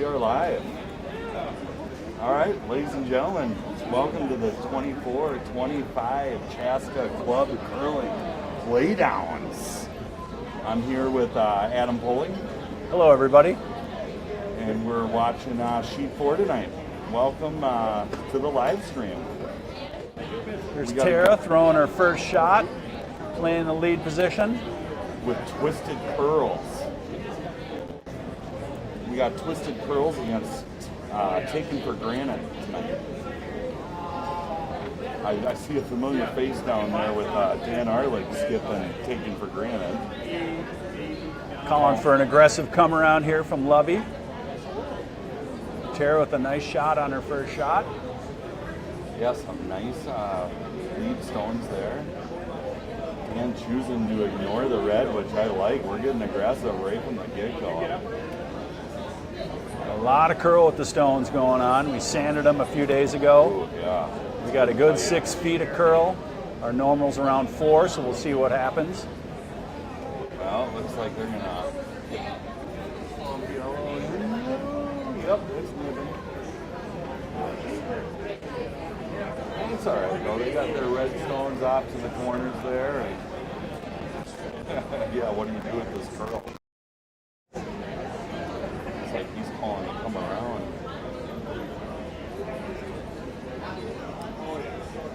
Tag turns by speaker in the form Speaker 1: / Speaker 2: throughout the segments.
Speaker 1: We are live. All right, ladies and gentlemen, welcome to the 24-25 Chaska Club Curling Playdowns. I'm here with Adam Poling.
Speaker 2: Hello, everybody.
Speaker 1: And we're watching Sheet 4 tonight. Welcome to the live stream.
Speaker 2: There's Tara throwing her first shot, playing the lead position.
Speaker 1: With Twisted Curls. We got Twisted Curls against Taken for Granted tonight. I see a familiar face down there with Dan Arlig skipping Taken for Granted.
Speaker 2: Calling for an aggressive come around here from Lovey. Tara with a nice shot on her first shot.
Speaker 1: Yeah, some nice lead stones there. Dan choosing to ignore the red, which I like. We're getting aggressive right from the get-go.
Speaker 2: A lot of curl with the stones going on. We sanded them a few days ago.
Speaker 1: Ooh, yeah.
Speaker 2: We got a good 6 feet of curl. Our normal's around 4, so we'll see what happens.
Speaker 1: Well, it looks like they're gonna. Yep, it's moving. It's all right, though. They got their red stones off to the corners there. And yeah, what do you do with this curl? It's like he's calling to come around.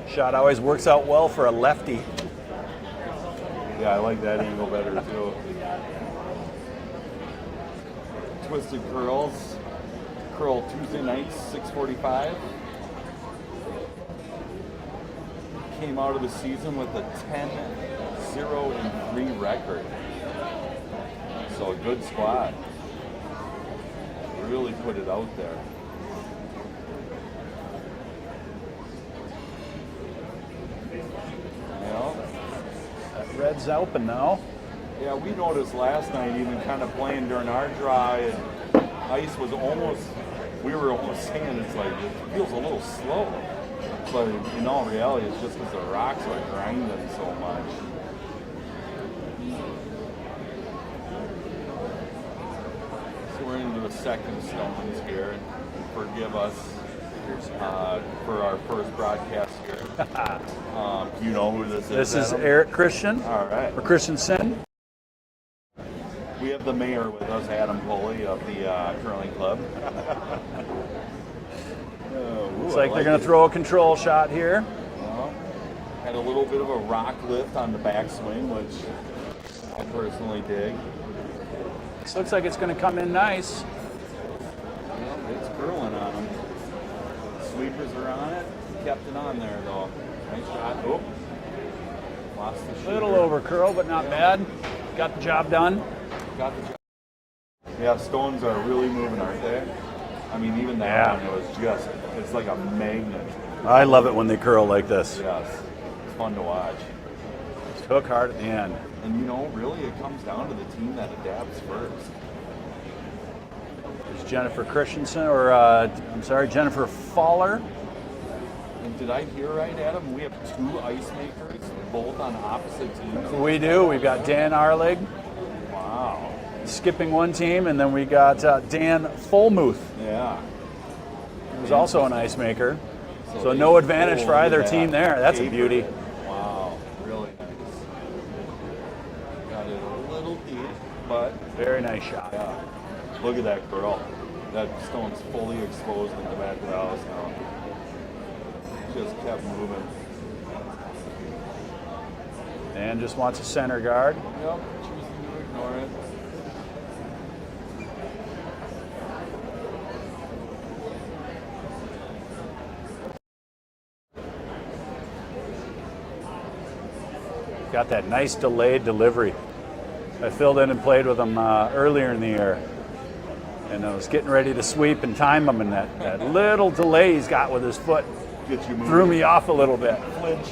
Speaker 2: Shot always works out well for a lefty.
Speaker 1: Yeah, I like that angle better, too. Twisted Curls. Curl Tuesday nights, 6:45. Came out of the season with a 10-0-3 record. So a good squad. Really put it out there. Yeah.
Speaker 2: That red's open now.
Speaker 1: Yeah, we noticed last night, even kind of playing during our dry, and ice was almost, we were almost saying it's like, it feels a little slow. But in all reality, it's just because the rocks are grinding so much. So we're into the second stones here. Forgive us for our first broadcast here. You know who this is?
Speaker 2: This is
Speaker 1: Adam?
Speaker 2: Eric Christian.
Speaker 1: All right.
Speaker 2: Or Christensen.
Speaker 1: We have the mayor with us, Adam Poley of the curling club.
Speaker 2: Looks like they're going to throw a control shot here.
Speaker 1: Well, had a little bit of a rock lift on the backswing, which I personally dig.
Speaker 2: This looks like it's going to come in nice.
Speaker 1: Well, it's curling on them. Sweepers are on it. Kept it on there, though. Nice shot. Oh, lost the shooter.
Speaker 2: Little over curl, but not bad. Got the job done.
Speaker 1: Got the job. Yeah, stones are really moving, aren't they? I mean, even that one, it was just, it's like a magnet.
Speaker 2: I love it when they curl like this.
Speaker 1: Yes. It's fun to watch.
Speaker 2: Just hook hard at the end.
Speaker 1: And you know, really, it comes down to the team that adapts first.
Speaker 2: There's Jennifer Christensen, or Jennifer Faller.
Speaker 1: And did I hear right, Adam? We have 2 ice makers, both on opposite teams.
Speaker 2: We do. We've got Dan Arlig.
Speaker 1: Wow.
Speaker 2: Skipping one team, and then we got Dan Fulmuth.
Speaker 1: Yeah.
Speaker 2: He was also an ice maker. So no advantage for either team there. That's a beauty.
Speaker 1: Wow, really nice. Got it a little deep, but
Speaker 2: Very nice shot.
Speaker 1: yeah. Look at that curl. That stone's fully exposed in the back of the house now. Just kept moving.
Speaker 2: Dan just wants a center guard.
Speaker 1: Yep, choosing to ignore it.
Speaker 2: Got that nice delayed delivery. I filled in and played with him earlier in the year. And I was getting ready to sweep and time him, and that little delay he's got with his foot threw me off a little bit.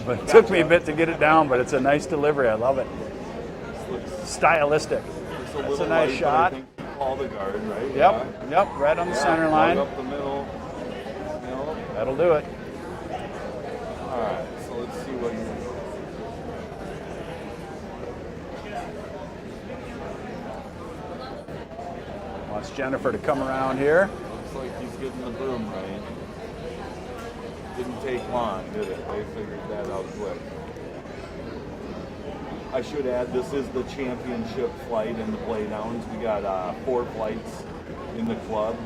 Speaker 2: But it took me a bit to get it down, but it's a nice delivery. I love it. Stylistic. That's a nice shot.
Speaker 1: I think call the guard, right?
Speaker 2: Yep, right on the center line.
Speaker 1: Up the middle.
Speaker 2: That'll do it.
Speaker 1: All right, so let's see what you.
Speaker 2: Wants Jennifer to come around here.
Speaker 1: like he's getting the broom right. Didn't take long, did it? They figured that out quick. I should add, this is the championship flight in the playdowns. We got 4 flights in the club.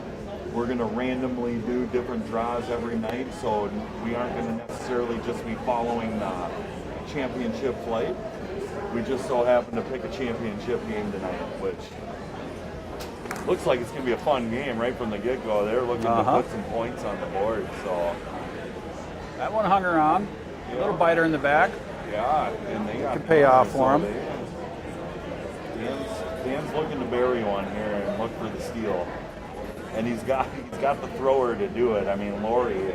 Speaker 1: We're going to randomly do different draws every night, so we aren't going to necessarily just be following the championship flight. We just so happen to pick a championship game tonight, which looks like it's going to be a fun game right from the get-go. They're looking to put some points on the board, so.
Speaker 2: That one hung around. A little biter in the back.
Speaker 1: Yeah, and they
Speaker 2: can pay off for him.
Speaker 1: Dan's looking to bury one here and look for the steal. And he's got the thrower to do it. I mean, Lori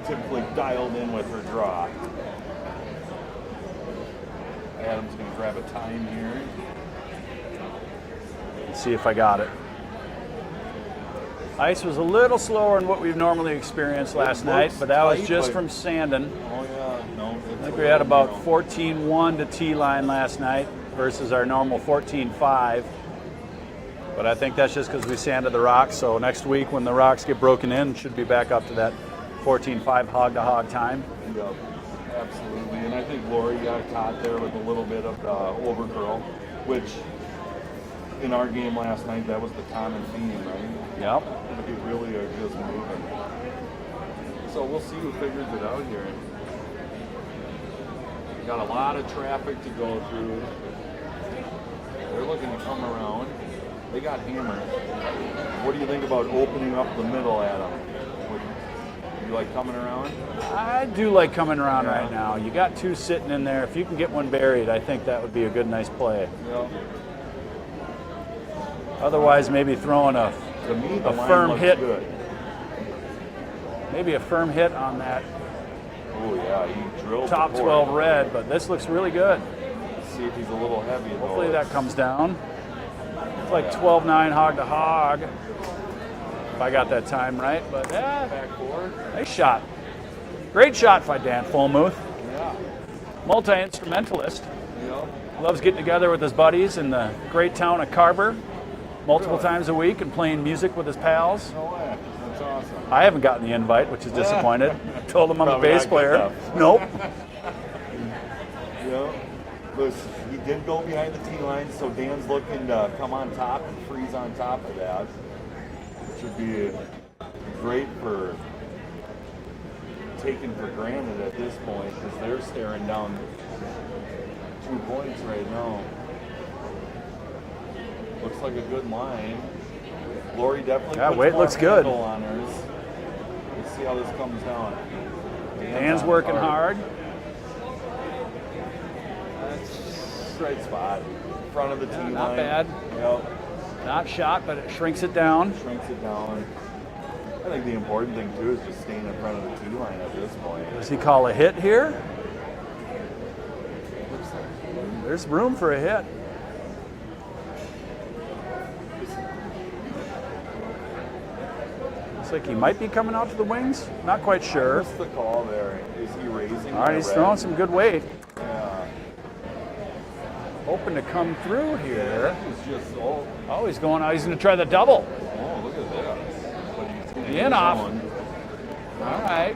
Speaker 1: typically dialed in with her draw. Adam's going to grab a time here.
Speaker 2: Let's see if I got it. Ice was a little slower than what we've normally experienced last night, but that was just from sanding.
Speaker 1: Oh, yeah. No,
Speaker 2: I think we had about 14-1 to T-line last night versus our normal 14-5. But I think that's just because we sanded the rocks. So next week when the rocks get broken in, should be back up to that 14-5 hog-to-hog time.
Speaker 1: Yep, absolutely. And I think Lori got caught there with a little bit of the overcurl, which in our game last night, that was the common theme, right?
Speaker 2: Yep.
Speaker 1: They really are just moving. So we'll see who figures it out here. Got a lot of traffic to go through. They're looking to come around. They got hammered. What do you think about opening up the middle, Adam? You like coming around?
Speaker 2: I do like coming around right now. You got 2 sitting in there. If you can get one buried, I think that would be a good, nice play.
Speaker 1: Yeah.
Speaker 2: Otherwise, maybe throwing a firm hit.
Speaker 1: Good.
Speaker 2: Maybe a firm hit on that
Speaker 1: Oh yeah, he drilled
Speaker 2: top 12 red, but this looks really good.
Speaker 1: Let's see if he's a little heavy.
Speaker 2: Hopefully that comes down. It's like 12-9 hog to hog, if I got that time right. But yeah,
Speaker 1: Back forward.
Speaker 2: nice shot. Great shot by Dan Fulmuth.
Speaker 1: Yeah.
Speaker 2: Multi-instrumentalist.
Speaker 1: Yeah.
Speaker 2: Loves getting together with his buddies in the great town of Carver multiple times a week and playing music with his pals.
Speaker 1: No way. That's awesome.
Speaker 2: I haven't gotten the invite, which is disappointed. Told him I'm a bass player. Nope.
Speaker 1: Yeah. Listen, he did go behind the tee line, so Dan's looking to come on top and freeze on top of that. Which would be great for taken for granted at this point because they're staring down 2 points right now. Looks like a good line. Lori definitely puts
Speaker 2: weight
Speaker 1: more
Speaker 2: looks good.
Speaker 1: handle on hers. Let's see how this comes down.
Speaker 2: Dan's working hard.
Speaker 1: That's right spot. Front of the tee line.
Speaker 2: Not bad.
Speaker 1: Yep.
Speaker 2: Not shot, but it shrinks it down.
Speaker 1: Shrinks it down. I think the important thing too is just staying in front of the tee line at this point.
Speaker 2: Does he call a hit here? There's room for a hit. Looks like he might be coming out to the wings. Not quite sure.
Speaker 1: What's the call there? Is he raising?
Speaker 2: All right, he's throwing some good weight.
Speaker 1: Yeah.
Speaker 2: Hoping to come through here.
Speaker 1: He's just
Speaker 2: Oh, he's going out. He's going to try the double.
Speaker 1: oh, look at this. But he's
Speaker 2: In off.
Speaker 1: going.
Speaker 2: All right.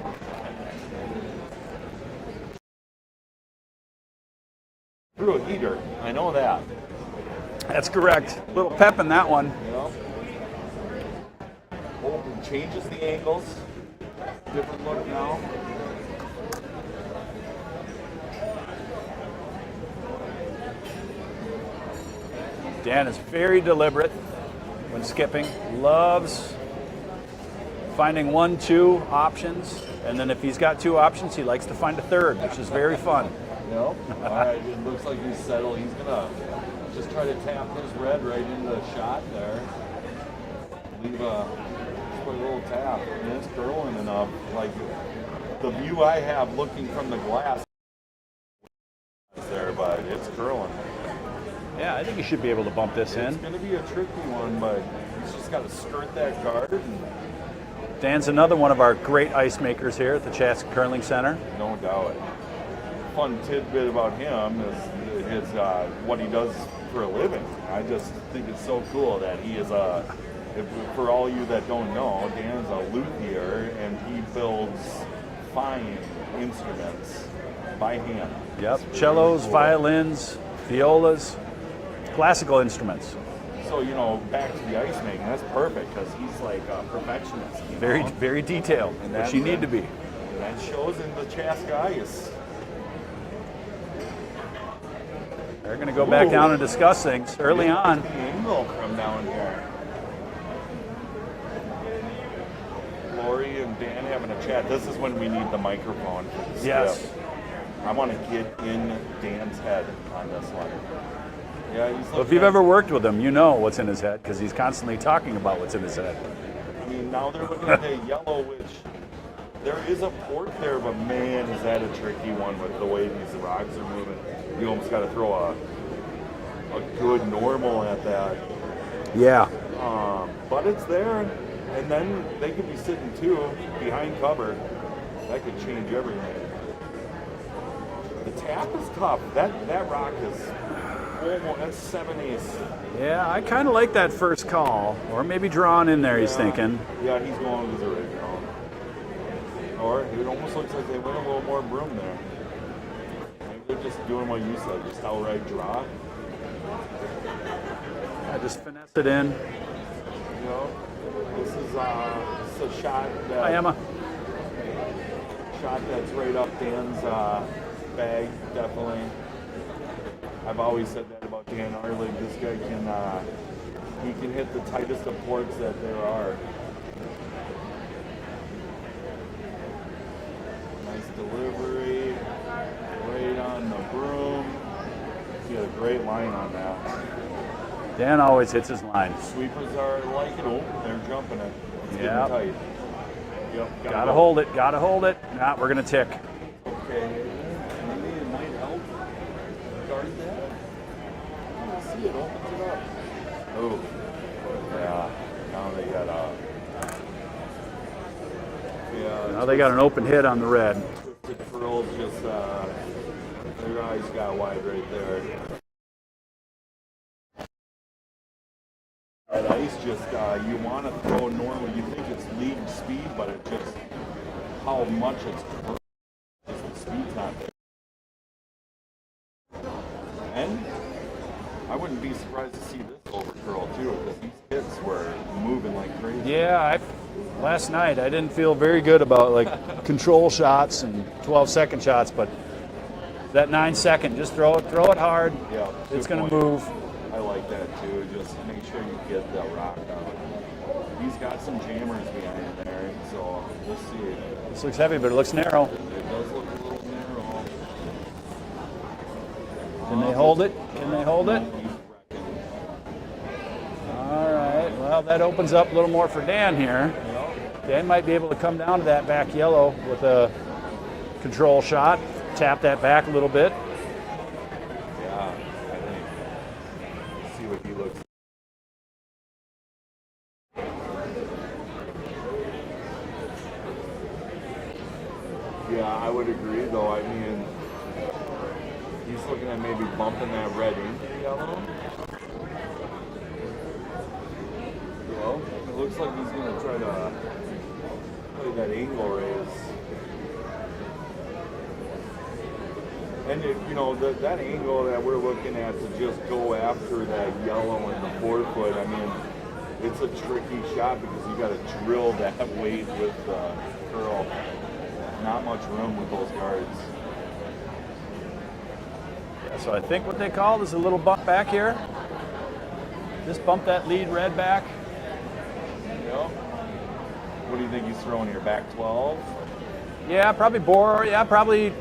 Speaker 1: Through a heater. I know that.
Speaker 2: That's correct. Little pep in that one.
Speaker 1: Yep. Oh, changes the angles. Different look now.
Speaker 2: Dan is very deliberate when skipping. Loves finding 1, 2 options. And then if he's got 2 options, he likes to find a third, which is very fun.
Speaker 1: Yep. All right. It looks like he's settled. He's going to just try to tap his red right into the shot there. Leave a little tap. And it's curling enough. Like the view I have looking from the glass there, but it's curling.
Speaker 2: Yeah, I think he should be able to bump this in.
Speaker 1: It's going to be a tricky one, but he's just got to skirt that guard. And
Speaker 2: Dan's another one of our great ice makers here at the Chaska Curling Center.
Speaker 1: no doubt. Fun tidbit about him is his what he does for a living. I just think it's so cool that he is a for all you that don't know, Dan's a luthier, and he builds fine instruments by hand.
Speaker 2: Yep,
Speaker 1: It's
Speaker 2: cellos,
Speaker 1: cool.
Speaker 2: violins, violas, classical instruments.
Speaker 1: So, back to the ice making, that's perfect because he's like a perfectionist.
Speaker 2: Very, very detailed,
Speaker 1: And
Speaker 2: which you need to be.
Speaker 1: That shows in the Chaska ice.
Speaker 2: They're going to go back down and discuss things early on.
Speaker 1: The angle from down here. Lori and Dan having a chat. This is when we need the microphone for the
Speaker 2: Yes.
Speaker 1: skip. I want to get in Dan's head on this one. Yeah, he's
Speaker 2: Well, if you've ever worked with him, you know what's in his head because he's constantly talking about what's in his head.
Speaker 1: I mean, now they're looking at the yellow, which there is a port there, but man, is that a tricky one with the way these rocks are moving. You almost got to throw a good normal at that.
Speaker 2: Yeah.
Speaker 1: But it's there, and then they could be sitting too behind cover. That could change everything. The tap is tough. That rock is almost, that's 7/8.
Speaker 2: Yeah, I kind of like that first call, or maybe drawn in there, he's thinking.
Speaker 1: Yeah, he's going with his original. Or it almost looks like they went a little more room there. Maybe they're just doing what you said, just outright draw.
Speaker 2: I just finesse it in.
Speaker 1: This is a shot that,
Speaker 2: Hi, Emma.
Speaker 1: shot that's right up Dan's bag, definitely. I've always said that about Dan Arlig. This guy can hit the tightest of ports that there are. Nice delivery, right on the broom. He had a great line on that.
Speaker 2: Dan always hits his line.
Speaker 1: Sweepers are liking it. They're jumping it. It's getting
Speaker 2: Yep.
Speaker 1: tight. Yep.
Speaker 2: Gotta hold it, gotta hold it. Nah, we're gonna tick.
Speaker 1: Okay. Maybe it might help guard that. Oh, see it opens it up. Oh. Yeah. Now they got
Speaker 2: Now they got an open hit on the red.
Speaker 1: Twisted Pearls just their eyes got wide right there. That ice just you want to throw normal. You think it's league speed, but it just how much it's just the speed's not there. And I wouldn't be surprised to see this over curl too, because these hits were moving like crazy.
Speaker 2: Yeah, last night I didn't feel very good about like control shots and 12-second shots, but that 9-second, just throw it hard.
Speaker 1: Yeah,
Speaker 2: It's
Speaker 1: good
Speaker 2: going to
Speaker 1: point.
Speaker 2: move.
Speaker 1: I like that too. Just make sure you get the rock out. He's got some jammers behind there, so we'll see.
Speaker 2: This looks heavy, but it looks narrow.
Speaker 1: It does look a little narrow.
Speaker 2: Can they hold it? Can they hold it?
Speaker 1: He's wrecking.
Speaker 2: All right. Well, that opens up a little more for Dan here. Dan might be able to come down to that back yellow with a control shot, tap that back a little bit.
Speaker 1: Yeah, I think. See what he looks. Yeah, I would agree though. I mean, he's looking at maybe bumping that red into the yellow. Well, it looks like he's going to try to play that angle raise. And that angle that we're looking at to just go after that yellow in the forefoot, I mean, it's a tricky shot because you got to drill that weight with the curl. Not much room with those guards.
Speaker 2: Yeah, so I think what they called is a little bump back here. Just bump that lead red back.
Speaker 1: Yep. What do you think he's throwing here? Back 12?
Speaker 2: Yeah, probably bore. Yeah, probably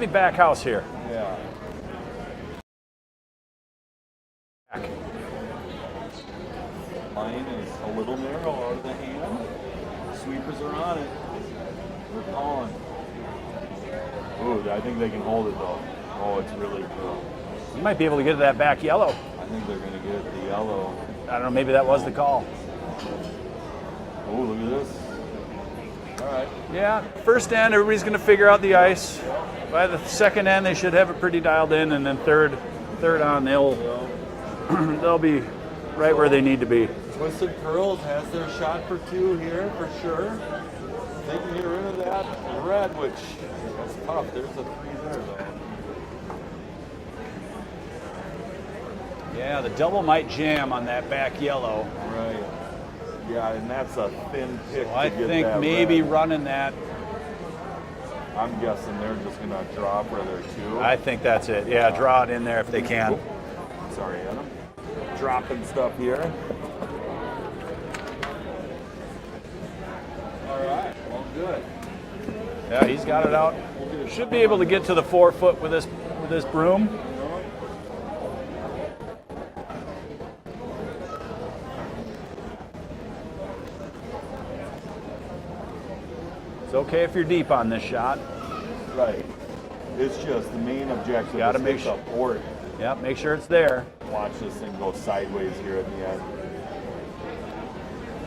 Speaker 2: back house here.
Speaker 1: Yeah.
Speaker 2: Back.
Speaker 1: Line is a little narrow out of the hand. Sweepers are on it. They're calling. Ooh, I think they can hold it though. Oh, it's really cool.
Speaker 2: You might be able to get to that back yellow.
Speaker 1: I think they're going to get the yellow.
Speaker 2: I don't know, maybe that was the call.
Speaker 1: Oh, look at this. All right.
Speaker 2: Yeah, first end, everybody's going to figure out the ice. By the second end, they should have it pretty dialed in, and then third on, they'll be right where they need to be.
Speaker 1: Twisted Curls has their shot for two here for sure. They can get rid of that red, which that's tough. There's a three there though.
Speaker 2: Yeah, the double might jam on that back yellow.
Speaker 1: Right. Yeah, and that's a thin pick.
Speaker 2: So I
Speaker 1: to get
Speaker 2: think
Speaker 1: that
Speaker 2: maybe
Speaker 1: red.
Speaker 2: running that.
Speaker 1: I'm guessing they're just gonna draw for their two.
Speaker 2: I think that's it. Yeah, draw it in there if they can.
Speaker 1: Sorry, Adam. Dropping stuff here. All right. Well, good.
Speaker 2: Yeah, he's got it out. Should be able to get to the 4 foot with this broom. It's okay if you're deep on this shot.
Speaker 1: Right. It's just the main objective.
Speaker 2: Gotta
Speaker 1: is
Speaker 2: make
Speaker 1: hit the port.
Speaker 2: Yep, make sure it's there.
Speaker 1: Watch this thing go sideways here at the end.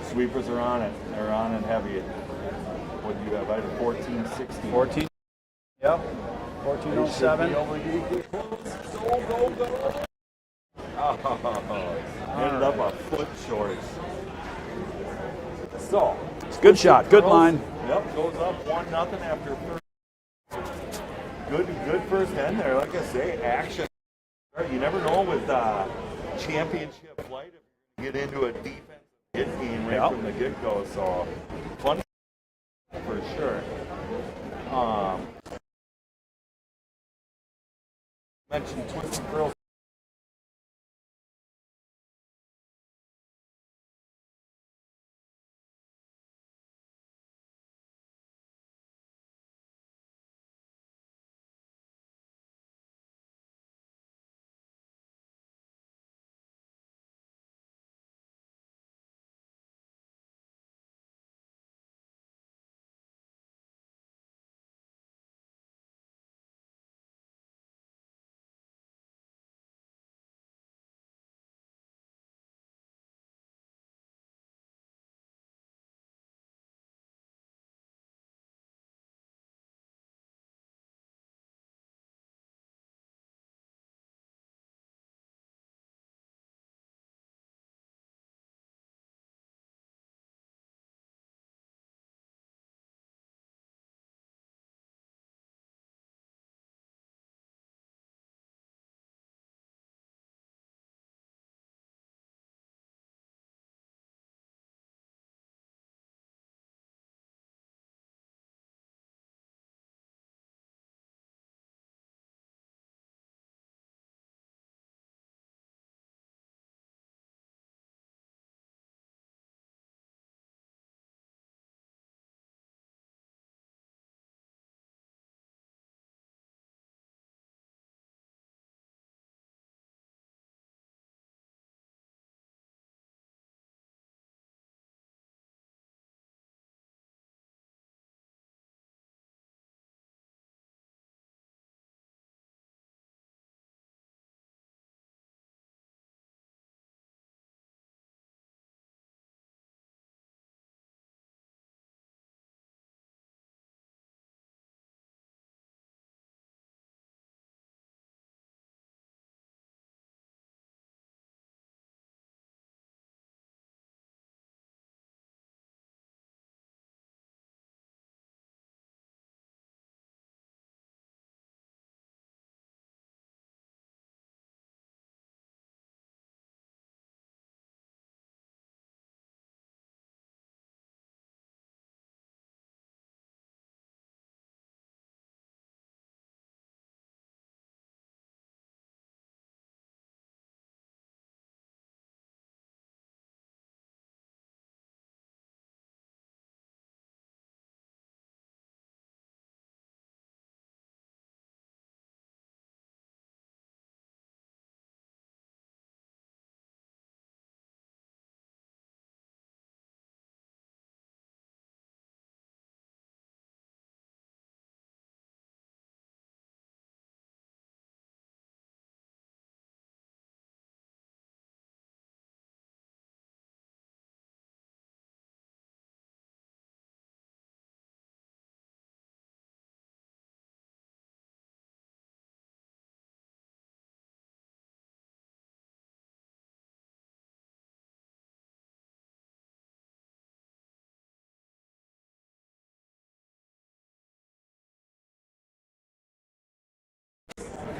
Speaker 1: Sweepers are on it. They're on it heavy. What do you have? I had 14, 16.
Speaker 2: 14. Yep. 1407.
Speaker 1: Go. Oh, ended up a foot short. So,
Speaker 2: It's a good shot. Good line.
Speaker 1: Yep, goes up 1-0 after first. Good first end there. Like I say, action. You never know with championship flight if you get into a defensive hit game right from the get-go. So, fun for sure. Mentioned Twisted Curls.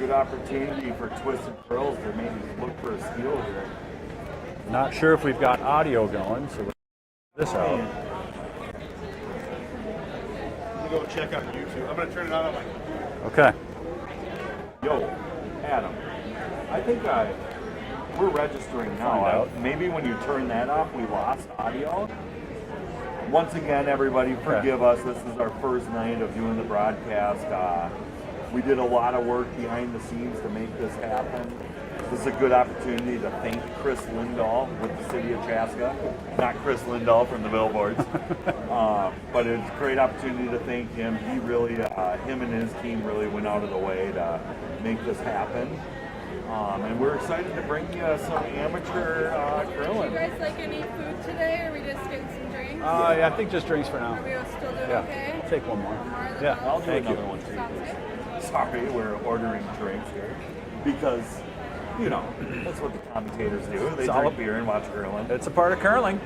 Speaker 1: good opportunity for Twisted Curls to maybe look for a steal here.
Speaker 2: Not sure if we've got audio going, so let's this out.
Speaker 3: I'm gonna go check on YouTube. I'm gonna turn it on my.
Speaker 2: Okay.
Speaker 1: Yo, Adam, I think we're registering now.
Speaker 2: Find out.
Speaker 1: Maybe when you turn that off, we lost audio. Once again, everybody, forgive us. This is our first night of doing the broadcast. We did a lot of work behind the scenes to make this happen. This is a good opportunity to thank Chris Lindahl with the city of Chaska. Not Chris Lindahl from the billboards. But it's a great opportunity to thank him. He really, him and his team really went out of the way to make this happen. And we're excited to bring you some amateur curling.
Speaker 4: Do you guys like any food today, or are we just getting some drinks?
Speaker 2: Yeah, I think just drinks for now.
Speaker 4: Are we still doing
Speaker 2: Yeah,
Speaker 4: okay?
Speaker 2: I'll take one more.
Speaker 4: of
Speaker 2: Yeah,
Speaker 4: those?
Speaker 1: I'll do
Speaker 2: thank
Speaker 1: another
Speaker 2: you.
Speaker 1: one too.
Speaker 4: Sounds good.
Speaker 1: Sorry, we're ordering drinks here because, you know, that's what the commentators do. They
Speaker 2: It's all
Speaker 1: drink
Speaker 2: a-
Speaker 1: beer and watch curling.
Speaker 2: It's a part of curling.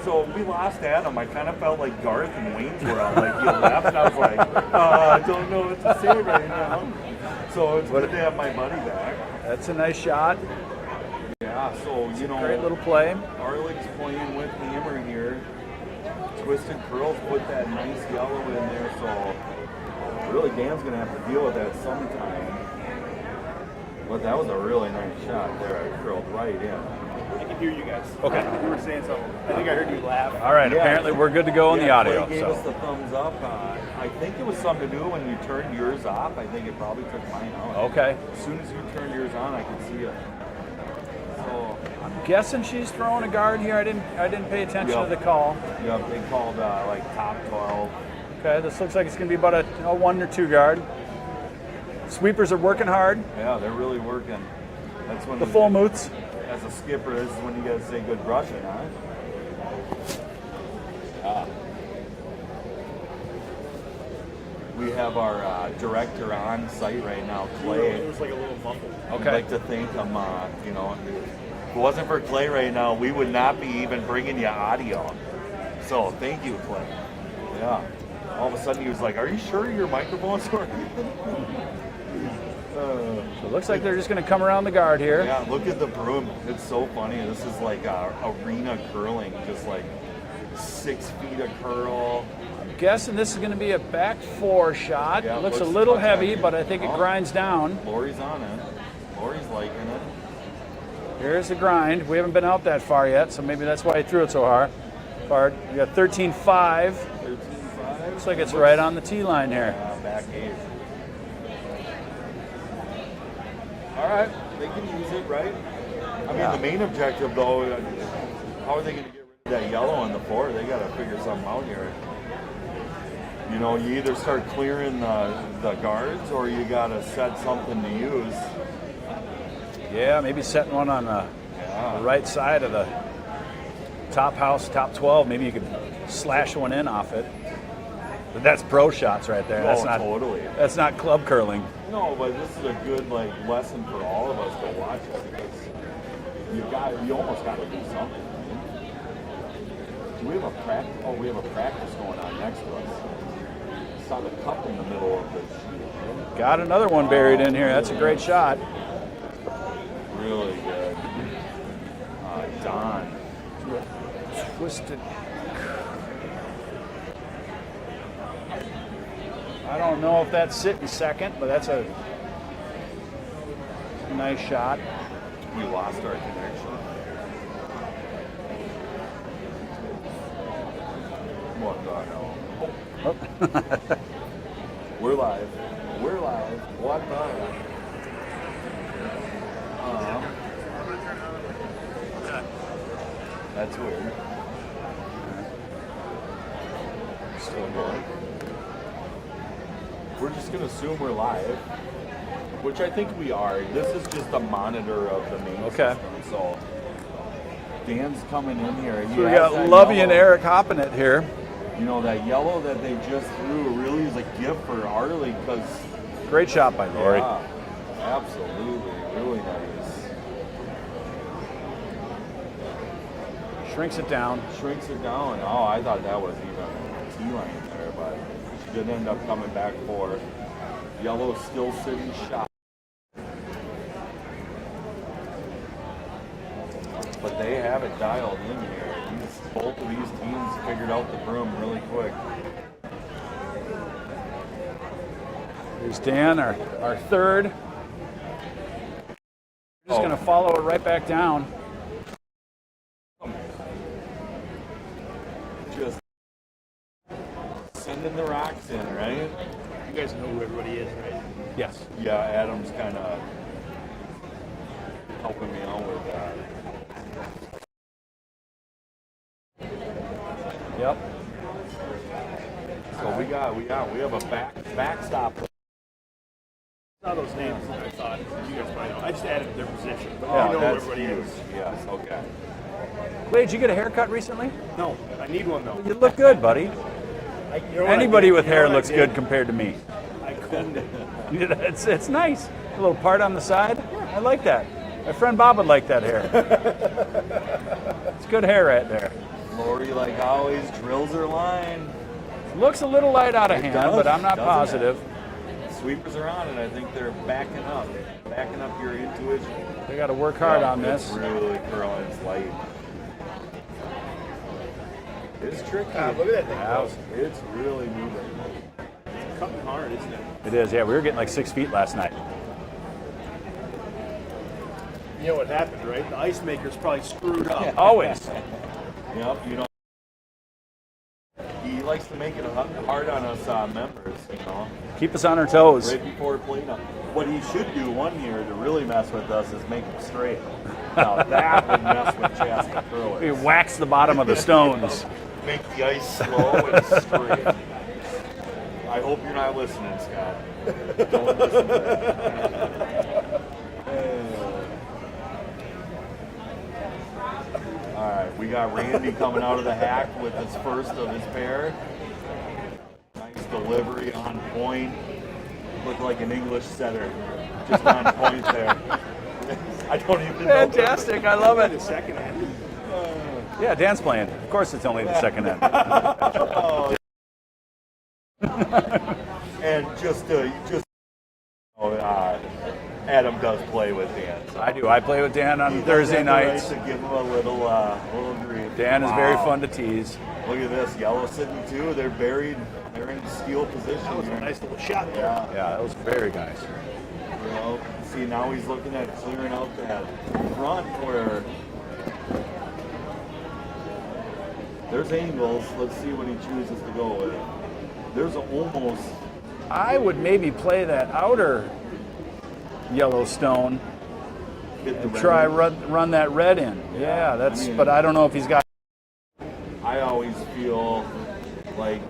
Speaker 1: So we lost Adam. I kind of felt like Garth and Wayne's World. Like he left, and I was like, I don't know what to say right now. So it's good to have my buddy back.
Speaker 2: That's a nice shot.
Speaker 1: Yeah. So you know,
Speaker 2: Great little play.
Speaker 1: Arlig's playing with Hammer here. Twisted Curls put that nice yellow in there. So really, Dan's gonna have to deal with that sometime. But that was a really nice shot there. I curled right in.
Speaker 3: I can hear you guys.
Speaker 2: Okay.
Speaker 3: You were saying something. I think I heard you laugh.
Speaker 2: All right,
Speaker 1: Yeah.
Speaker 2: apparently we're good to go on the audio.
Speaker 1: Clay gave us
Speaker 2: So.
Speaker 1: the thumbs up. I think it was something to do when you turned yours off. I think it probably took mine out.
Speaker 2: Okay.
Speaker 1: As soon as you turned yours on, I could see it. So,
Speaker 2: I'm guessing she's throwing a guard here. I didn't pay attention
Speaker 1: Yeah.
Speaker 2: to the call.
Speaker 1: yeah, they called like top 12.
Speaker 2: Okay, this looks like it's going to be about a 1 or 2 guard. Sweepers are working hard.
Speaker 1: Yeah, they're really working. That's when
Speaker 2: The full moots.
Speaker 1: As a skipper, this is when you guys say good brushing, huh? We have our director on site right now, Clay.
Speaker 3: It was like a little muffled.
Speaker 1: I'd like to thank him. You know, if it wasn't for Clay right now, we would not be even bringing you audio. So thank you, Clay. Yeah. All of a sudden he was like, "Are you sure your microphone's working?"
Speaker 2: So it looks like they're just going to come around the guard here.
Speaker 1: Yeah. Look at the broom. It's so funny. This is like arena curling, just like 6 feet of curl.
Speaker 2: I'm guessing this is going to be a back 4 shot.
Speaker 1: Yeah,
Speaker 2: It looks a
Speaker 1: looks
Speaker 2: little
Speaker 1: much
Speaker 2: heavy,
Speaker 1: heavier.
Speaker 2: but I think it
Speaker 1: Oh.
Speaker 2: grinds down.
Speaker 1: Lori's on it. Lori's liking it.
Speaker 2: Here's the grind. We haven't been out that far yet, so maybe that's why he threw it so hard. We got 13.5.
Speaker 1: 13.5.
Speaker 2: Looks like it's right on the tee line here.
Speaker 1: Back 8. All right, they can use it, right? I mean, the main objective, though, how are they going to get rid of that yellow on the 4? They got to figure something out here. You know, you either start clearing the guards, or you got to set something to use.
Speaker 2: Yeah, maybe setting one on the right side of the top house, top 12. Maybe you could slash one in off it. But that's pro shots right there. That's not
Speaker 1: Totally.
Speaker 2: That's not club curling.
Speaker 1: No, but this is a good lesson for all of us to watch it, because you almost got to do something. Do we have a practice? Oh, we have a practice going on next to us. Saw the cup in the middle of the sheet.
Speaker 2: Got another one buried in here. That's a great shot.
Speaker 1: Really good. Don.
Speaker 2: Twisted. I don't know if that's sitting second, but that's a nice shot.
Speaker 1: We lost our connection. What the hell?
Speaker 2: Oh.
Speaker 1: We're live. We're live. What the hell? That's weird. Still going. We're just gonna assume we're live, which I think we are. This is just a monitor of the main system. So Dan's coming in here.
Speaker 2: So we got Lovey and Eric hopping it here.
Speaker 1: You know, that yellow that they just threw really is a gift for Arlie, because
Speaker 2: Great shot by Lori.
Speaker 1: yeah, absolutely, really nice.
Speaker 2: Shrinks it down.
Speaker 1: Shrinks it down. Oh, I thought that was even T-line there, but she did end up coming back for yellow still sitting shot. dialed in here. Both of these teams figured out the broom really quick.
Speaker 2: Here's Dan, our third. Just going to follow it right back down.
Speaker 1: Just sending the rocks in, right?
Speaker 3: You guys know who everybody is, right?
Speaker 2: Yes.
Speaker 1: Yeah, Adam's kind of helping me out with that.
Speaker 2: Yep.
Speaker 1: So we have a backstop.
Speaker 3: Not those names that I thought you guys probably know. I just added their position, but
Speaker 1: Oh,
Speaker 3: you know who
Speaker 1: that's
Speaker 3: everybody
Speaker 1: huge.
Speaker 3: is.
Speaker 1: Yes, okay.
Speaker 2: Wait, did you get a haircut recently?
Speaker 3: No, I need one though.
Speaker 2: You look good, buddy.
Speaker 3: You know what I
Speaker 2: Anybody
Speaker 3: did?
Speaker 2: with
Speaker 3: You know
Speaker 2: hair
Speaker 3: what I
Speaker 2: looks
Speaker 3: did?
Speaker 2: good compared to me.
Speaker 3: I combed it.
Speaker 2: It's nice. A little part on the side. I like that. My friend Bob would like that hair. It's good hair right there.
Speaker 1: Lori, like always, drills her line.
Speaker 2: Looks a little light out of
Speaker 1: It
Speaker 2: hand,
Speaker 1: does,
Speaker 2: but I'm not
Speaker 1: doesn't
Speaker 2: positive.
Speaker 1: Sweepers are on, and I think they're backing up your intuition.
Speaker 2: They got to work hard on
Speaker 1: It's
Speaker 2: this.
Speaker 1: really curling. It's light. It's tricky.
Speaker 3: Look at that thing.
Speaker 2: That was-
Speaker 1: It's really moving.
Speaker 3: It's cutting hard, isn't it?
Speaker 2: It is, yeah. We were getting like 6 feet last night.
Speaker 3: You know what happened, right? The ice maker's probably screwed up.
Speaker 2: Always.
Speaker 1: Yep, you know. He likes to make it hard on us members, you know.
Speaker 2: Keep us on our toes.
Speaker 1: Right before playing up. What he should do one year to really mess with us is make them straight. Now that would mess with Chaska
Speaker 2: We
Speaker 1: curlers.
Speaker 2: wax the bottom of the stones.
Speaker 1: Make the ice slow and straight. I hope you're not listening, Scott. Don't listen to that. All right, we got Randy coming out of the hack with his first of his pair. Nice delivery on point. Looked like an English setter. Just on point there. I don't even know.
Speaker 2: Fantastic. I love
Speaker 3: The
Speaker 2: it.
Speaker 3: second end.
Speaker 2: Yeah, Dan's playing. Of course it's only the second end.
Speaker 1: And just Adam does play with Dan. So
Speaker 2: I do. I play with Dan on
Speaker 1: he does
Speaker 2: Thursday
Speaker 1: have the right
Speaker 2: nights.
Speaker 1: to give him a little grief.
Speaker 2: Dan is very
Speaker 1: Wow.
Speaker 2: fun to tease.
Speaker 1: Look at this, yellow sitting too. They're buried. They're in steel position.
Speaker 3: That was a
Speaker 1: here.
Speaker 3: nice little shot there.
Speaker 1: Yeah.
Speaker 2: Yeah, that was very nice.
Speaker 1: You know, see now he's looking at clearing out that front where there's angles. Let's see what he chooses to go with. There's almost
Speaker 2: I would maybe play that outer Yellowstone
Speaker 1: hit the
Speaker 2: and
Speaker 1: red.
Speaker 2: try run that red in. Yeah, that's.
Speaker 1: I mean-
Speaker 2: But I don't know if he's got.
Speaker 1: I always feel like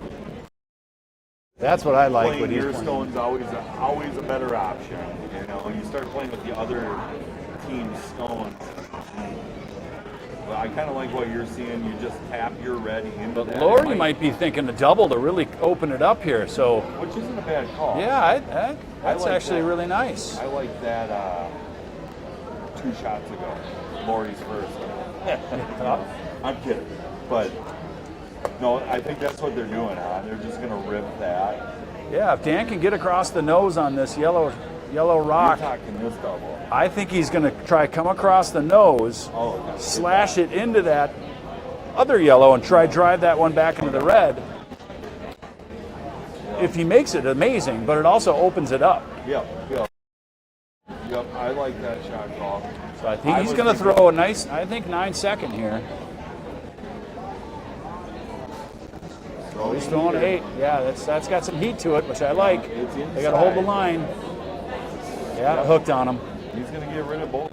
Speaker 2: That's what I like.
Speaker 1: playing
Speaker 2: What he's
Speaker 1: your
Speaker 2: playing.
Speaker 1: stone's always a better option. You know, when you start playing with the other team's stones. But I kind of like what you're seeing. You just tap your red into
Speaker 2: But
Speaker 1: that.
Speaker 2: Lori might be thinking a double to really open it up here. So
Speaker 1: which isn't a bad call.
Speaker 2: yeah, that's
Speaker 1: like
Speaker 2: actually
Speaker 1: that.
Speaker 2: really nice.
Speaker 1: I like that 2 shots ago. Lori's first. I'm kidding. But no, I think that's what they're doing, huh? They're just gonna rip that.
Speaker 2: Yeah, if Dan can get across the nose on this yellow
Speaker 1: You're
Speaker 2: rock,
Speaker 1: talking this double.
Speaker 2: I think he's going to try come across the nose,
Speaker 1: Oh, okay.
Speaker 2: slash it into that other yellow, and try drive that one back into the red. If he makes it, amazing, but it also opens it up.
Speaker 1: Yep. I like that shot call.
Speaker 2: So I think
Speaker 1: I
Speaker 2: he's
Speaker 1: was
Speaker 2: going to
Speaker 1: thinking-
Speaker 2: throw a nice, I think 9-second here. Oh, he's throwing 8. Yeah, that's got some heat to it, which I like.
Speaker 1: It's
Speaker 2: They got to hold the
Speaker 1: inside.
Speaker 2: line. Yeah, hooked on him.
Speaker 1: He's gonna get rid of both.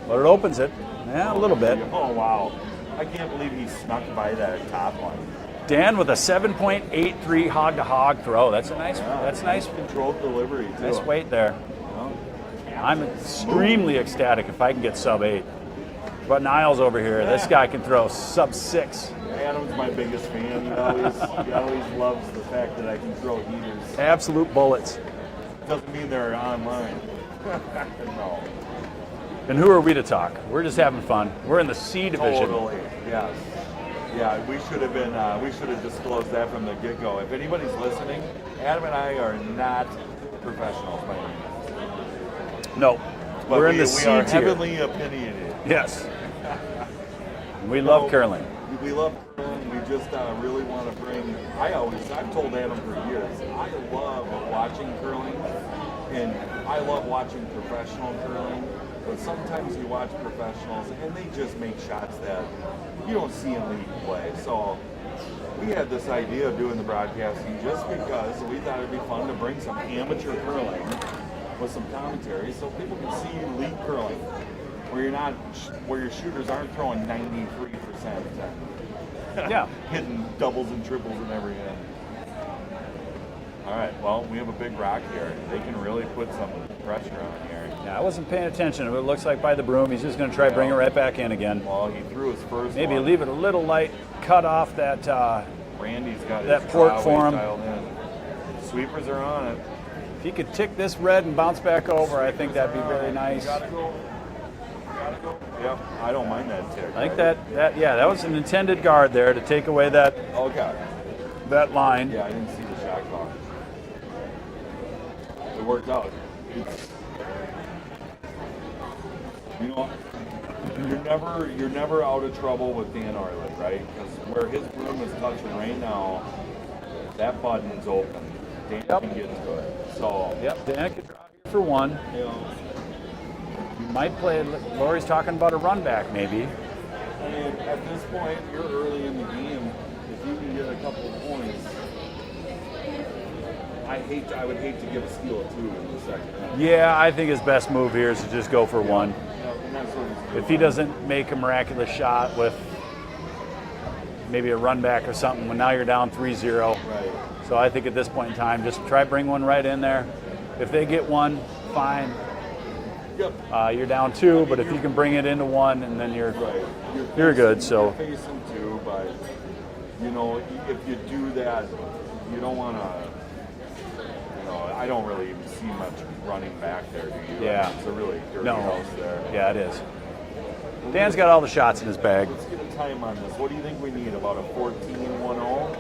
Speaker 2: But it opens it. Yeah, a little bit.
Speaker 1: Oh wow! I can't believe he snuck by that top one.
Speaker 2: Dan with a 7.83 hog to hog throw. That's a nice.
Speaker 1: Yeah,
Speaker 2: That's nice.
Speaker 1: Controlled delivery too.
Speaker 2: Nice weight there.
Speaker 1: Yeah.
Speaker 2: I'm extremely ecstatic if I can get sub 8. But Niles over here, this guy can throw sub 6.
Speaker 1: Adam's my biggest fan. He always loves the fact that I can throw heaters.
Speaker 2: Absolute bullets.
Speaker 1: Doesn't mean they're online. No.
Speaker 2: And who are we to talk? We're just having fun. We're in the C division.
Speaker 1: Totally. Yes. Yeah, we should have been. We should have disclosed that from the get-go. If anybody's listening, Adam and I are not professionals by any means.
Speaker 2: No.
Speaker 1: But
Speaker 2: We're in the
Speaker 1: we
Speaker 2: C
Speaker 1: are
Speaker 2: tier.
Speaker 1: heavily opinionated.
Speaker 2: Yes. We love curling.
Speaker 1: We love curling. We just really want to bring. I've told Adam for years. I love watching curling, and I love watching professional curling. But sometimes you watch professionals, and they just make shots that you don't see in league play. So we had this idea of doing the broadcasting just because we thought it'd be fun to bring some amateur curling with some commentary, so people can see league curling, where your shooters aren't throwing 93% and
Speaker 2: Yeah.
Speaker 1: hitting doubles and triples in every end. All right, well, we have a big rock here. They can really put some pressure on here.
Speaker 2: Yeah, I wasn't paying attention. It looks like by the broom, he's just going to try to bring it right back in again.
Speaker 1: Well, he threw his first
Speaker 2: Maybe
Speaker 1: one.
Speaker 2: leave it a little light, cut off that.
Speaker 1: Randy's got
Speaker 2: that
Speaker 1: his
Speaker 2: port
Speaker 1: draw
Speaker 2: for him.
Speaker 1: dialed in. Sweepers are on it.
Speaker 2: If he could tick this red and bounce back over, I think that'd be very nice.
Speaker 1: Gotta go. Yep, I don't mind that tick.
Speaker 2: I think that was an intended guard there to take away that
Speaker 1: Okay.
Speaker 2: line.
Speaker 1: Yeah, I didn't see the shot clock. It worked out. You're never out of trouble with Dan Arlett, right? Because where his broom is touching right now, that button is open. Dan can get to it. So
Speaker 2: Yep, Dan could draw here for one.
Speaker 1: you know,
Speaker 2: You might play. Lori's talking about a run back, maybe.
Speaker 1: I mean, at this point, you're early in the game. If you can get a couple of points, I would hate to give a steal of 2 in the second half.
Speaker 2: Yeah, I think his best move here is to just go for one.
Speaker 1: Yeah, and that's what he's doing.
Speaker 2: If he doesn't make a miraculous shot with maybe a run back or something, well, now you're down 3-0.
Speaker 1: Right.
Speaker 2: So I think at this point in time, just try bring one right in there. If they get one, fine.
Speaker 1: Yep.
Speaker 2: You're down 2, but if you can bring it into 1, and then you're
Speaker 1: Right.
Speaker 2: You're good, so.
Speaker 1: You're facing 2, but if you do that, you don't want to. I don't really even see much running back there, do you?
Speaker 2: Yeah.
Speaker 1: It's a really dirty
Speaker 2: No.
Speaker 1: house there.
Speaker 2: Yeah, it is. Dan's got all the shots in his bag.
Speaker 1: Let's get a time on this. What do you think we need? About a 14-1-0?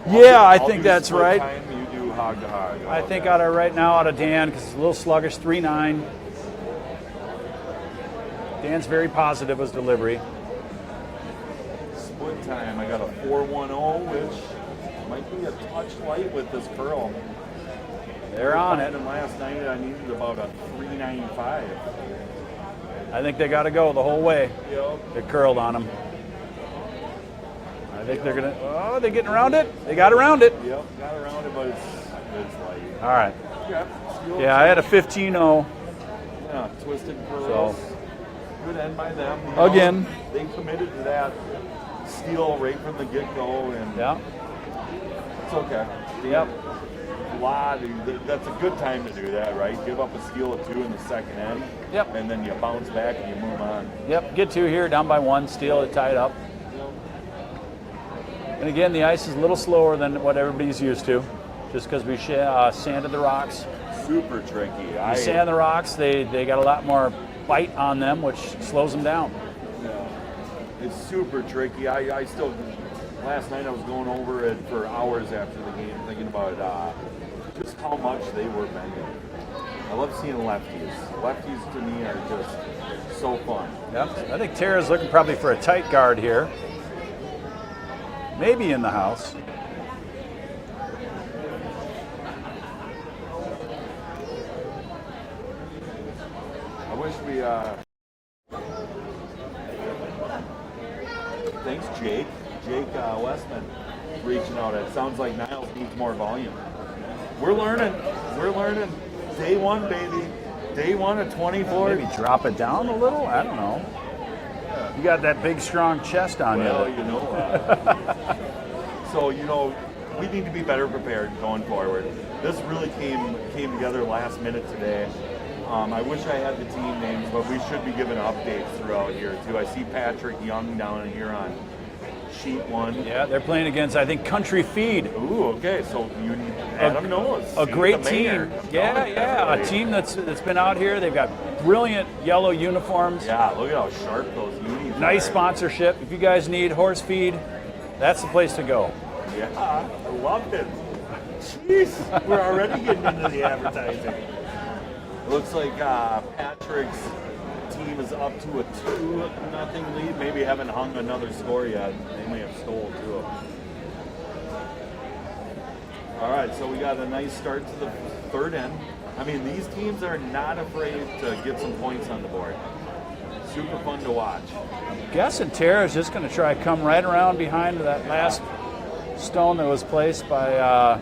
Speaker 2: Yeah, I
Speaker 1: I'll
Speaker 2: think
Speaker 1: do
Speaker 2: that's
Speaker 1: split
Speaker 2: right.
Speaker 1: Time, you do hog to hog.
Speaker 2: I think right now out of Dan, because it's a little sluggish, 3-9. Dan's very positive with his delivery.
Speaker 1: Split time. I got a 4-1-0, which might be a touch light with this curl.
Speaker 2: They're on it.
Speaker 1: And last night I needed about a 395.
Speaker 2: I think they got to go the whole way.
Speaker 1: Yep.
Speaker 2: They're curled on them. I think they're going to. Oh, they're getting around it. They got around it.
Speaker 1: Yep, got around it, but it's light.
Speaker 2: All right.
Speaker 1: Yeah,
Speaker 2: Yeah, I had a 15-0.
Speaker 1: Yeah, twisted curls.
Speaker 2: So.
Speaker 1: Good end by them.
Speaker 2: Again.
Speaker 1: They committed to that steal right from the get-go, and
Speaker 2: Yeah.
Speaker 1: it's okay.
Speaker 2: Yep.
Speaker 1: That's a good time to do that, right? Give up a steal of 2 in the second end.
Speaker 2: Yep.
Speaker 1: And then you bounce back and you move on.
Speaker 2: Yep. Get 2 here, down by 1, steal it, tie it up. And again, the ice is a little slower than what everybody's used to, just because we sanded the rocks.
Speaker 1: Super tricky.
Speaker 2: You sand the rocks, they got a lot more bite on them, which slows them down.
Speaker 1: Yeah. It's super tricky. I still, last night I was going over it for hours after the game, thinking about just how much they were bending. I love seeing lefties. Lefties to me are just so fun.
Speaker 2: Yep. I think Tara's looking probably for a tight guard here. Maybe in the house.
Speaker 1: I wish we. Thanks, Jake. Jake Westman reaching out. It sounds like Niles needs more volume. We're learning. We're learning. Day 1, baby. Day 1 at 24.
Speaker 2: Maybe drop it down a little. I don't know. You got that big, strong chest on
Speaker 1: Well,
Speaker 2: you.
Speaker 1: you know. So we need to be better prepared going forward. This really came together last minute today. I wish I had the team names, but we should be giving updates throughout here too. I see Patrick Young down here on sheet 1.
Speaker 2: Yeah, they're playing against, I think, Country Feed.
Speaker 1: Ooh, okay. So Adam knows.
Speaker 2: A
Speaker 1: See,
Speaker 2: great
Speaker 1: the mayor.
Speaker 2: team.
Speaker 1: I'm
Speaker 2: Yeah,
Speaker 1: telling
Speaker 2: yeah. A
Speaker 1: everybody.
Speaker 2: team that's been out here. They've got brilliant yellow uniforms.
Speaker 1: Yeah, look at how sharp those unis are.
Speaker 2: Nice sponsorship. If you guys need horse feed, that's the place to go.
Speaker 1: Yeah, I loved it. Jeez, we're already getting into the advertising. It looks like Patrick's team team is up to a 2-0 lead. Maybe haven't hung another score yet. They may have stole too. All right, so we got a nice start to the third end. I mean, these teams are not afraid to get some points on the board. Super fun to watch.
Speaker 2: Guessing Tara's just going to try to come right around behind that last stone that was placed by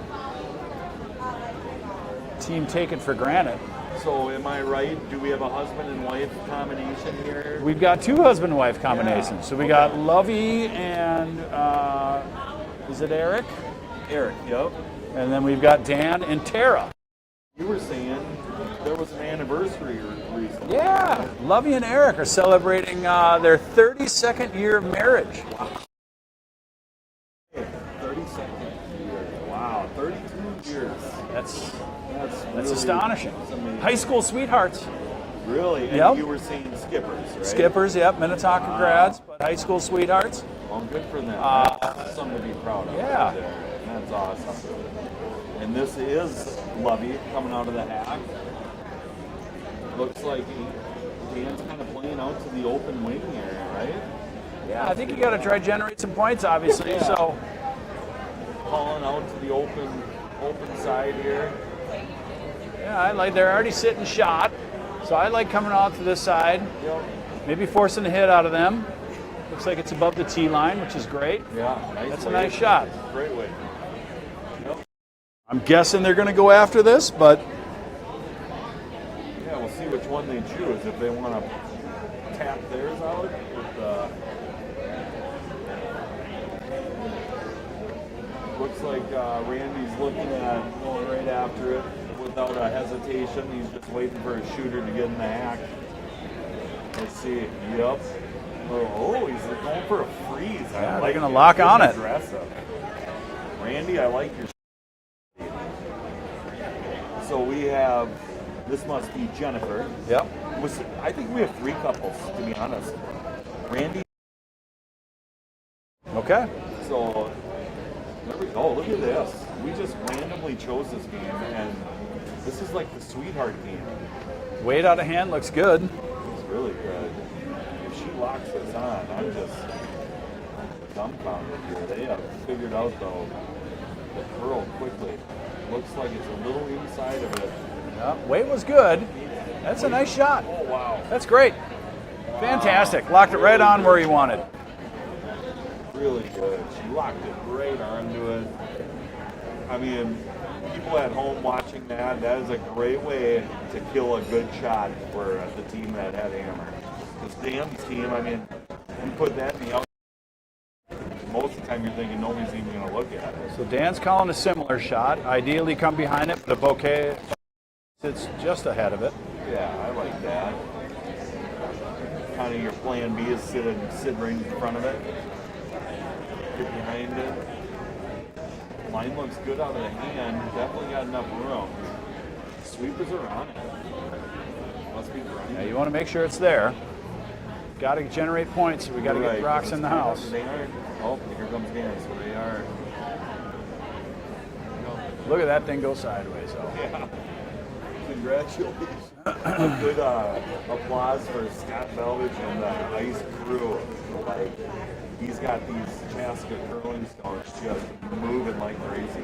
Speaker 2: team taken for granted.
Speaker 1: So am I right? Do we have a husband and wife combination here?
Speaker 2: We've got two husband and wife combinations.
Speaker 1: Yeah.
Speaker 2: So we got Lovey and is it Eric?
Speaker 1: Eric, yep.
Speaker 2: And then we've got Dan and Tara.
Speaker 1: You were saying there was an anniversary recently.
Speaker 2: Yeah, Lovey and Eric are celebrating their 32nd year of marriage.
Speaker 1: Wow. 32nd year. Wow, 32 years.
Speaker 2: That's
Speaker 1: really,
Speaker 2: astonishing.
Speaker 1: That's amazing.
Speaker 2: High school sweethearts.
Speaker 1: Really? And
Speaker 2: Yep.
Speaker 1: you were saying skippers, right?
Speaker 2: Skippers, yep, Minnetonka grads, but high school sweethearts.
Speaker 1: Well, good for them. That's something to be proud of.
Speaker 2: Yeah.
Speaker 1: Right there. That's awesome. And this is Lovey coming out of the hack. Looks like Dan's kind of playing out to the open wing area, right?
Speaker 2: Yeah, I think you got to try to generate some points, obviously.
Speaker 1: Yeah.
Speaker 2: So
Speaker 1: Calling out to the open side here.
Speaker 2: yeah, I like they're already sitting shot. So I like coming out to this side,
Speaker 1: Yep.
Speaker 2: maybe forcing a hit out of them. Looks like it's above the tee line, which is great.
Speaker 1: Yeah, nice.
Speaker 2: That's a
Speaker 1: way.
Speaker 2: nice shot.
Speaker 1: Great way. Yep.
Speaker 2: I'm guessing they're going to go after this, but
Speaker 1: Yeah, we'll see which one they choose. If they want to tap theirs out with looks like Randy's looking at going right after it without a hesitation. He's just waiting for a shooter to get in the hack. Let's see. Yep. Oh, he's going for a freeze.
Speaker 2: Yeah, they're gonna lock on it.
Speaker 1: Aggressive. Randy, I like your. So we have. This must be Jennifer.
Speaker 2: yep.
Speaker 1: I think we have 3 couples, to be honest. Randy.
Speaker 2: Okay.
Speaker 1: So there we go. Look at this. We just randomly chose this game, and this is like the sweetheart game.
Speaker 2: Weight out of hand looks good.
Speaker 1: It's really good. If she locks this on, I'm just dumbfounded here. They have figured out though the curl quickly. Looks like it's a little inside of it.
Speaker 2: Yeah, weight was good. That's a nice shot.
Speaker 1: Oh wow.
Speaker 2: That's great. Fantastic. Locked it right on where he wanted.
Speaker 1: Really good. She locked it right onto it. I mean, people at home watching that is a great way to kill a good shot for the team that had hammer. This Dan's team, I mean, you put that in the out. Most of the time you're thinking nobody's even going to look at it.
Speaker 2: So Dan's calling a similar shot. Ideally come behind it, but the bouquet sits just ahead of it.
Speaker 1: Yeah, I like that. Kind of your plan B is sit right in front of it. Get behind it. Line looks good out of the hand. Definitely got enough room. Sweepers are on it. Must be grinding.
Speaker 2: Yeah, you want to make sure it's there. Got to generate points. We got to get rocks in the house.
Speaker 1: They are. Oh, here comes Dan. So they are.
Speaker 2: Look at that thing go sideways. Oh.
Speaker 1: Yeah. Congratulations. A good applause for Scott Belvich and the ice crew. Like, he's got these Chaska curling stones just moving like crazy.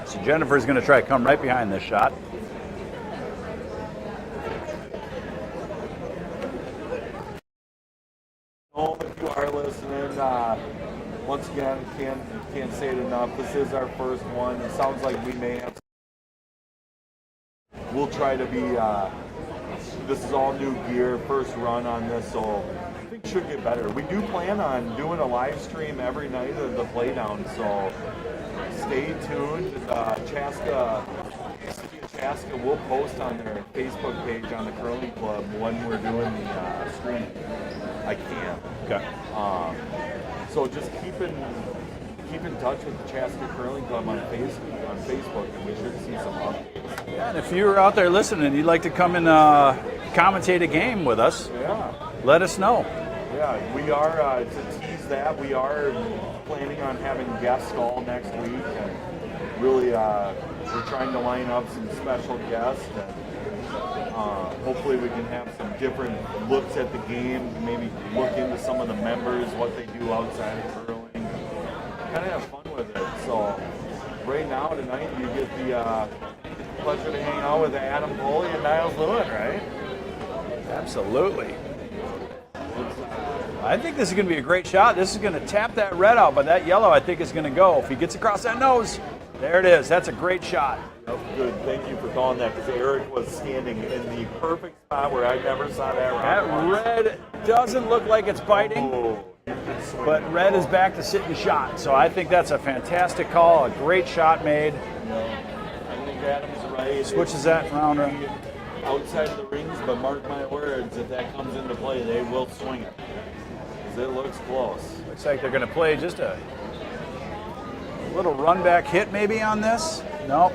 Speaker 2: So Jennifer's going to try to come right behind this shot.
Speaker 1: Oh, if you are listening, once again, can't say it enough. This is our first one. It sounds like we may have. We'll try to be. This is all new gear, first run on this, so I think it should get better. We do plan on doing a live stream every night of the playdown, so stay tuned. Chaska will post on their Facebook page on the Curling Club when we're doing the stream. I can.
Speaker 2: Okay.
Speaker 1: So just keep in touch with the Chaska Curling Club on Facebook, and we should see some updates.
Speaker 2: Yeah, and if you're out there listening and you'd like to come and commentate a game with us,
Speaker 1: Yeah.
Speaker 2: let us know.
Speaker 1: Yeah, we are, to tease that, we are planning on having guests all next week and really we're trying to line up some special guests. And, hopefully we can have some different looks at the game, maybe look into some of the members, what they do outside of curling. Kind of have fun with it. So right now tonight you get the pleasure to hang out with Adam Foley and Niles Lewin, right?
Speaker 2: Absolutely. I think this is going to be a great shot. This is going to tap that red out, but that yellow I think is going to go. If he gets across that nose, there it is. That's a great shot.
Speaker 1: Good. Thank you for calling that, because Eric was standing in the perfect spot where I never saw that rock.
Speaker 2: That red doesn't look like it's biting,
Speaker 1: Oh,
Speaker 2: but red is back to sitting shot. So I think that's a fantastic call, a great shot made.
Speaker 1: I think Adam's right.
Speaker 2: Switches that round.
Speaker 1: Outside of the rings, but mark my words, if that comes into play, they will swing it. Because it looks close.
Speaker 2: Looks like they're going to play just a little run back hit maybe on this. Nope.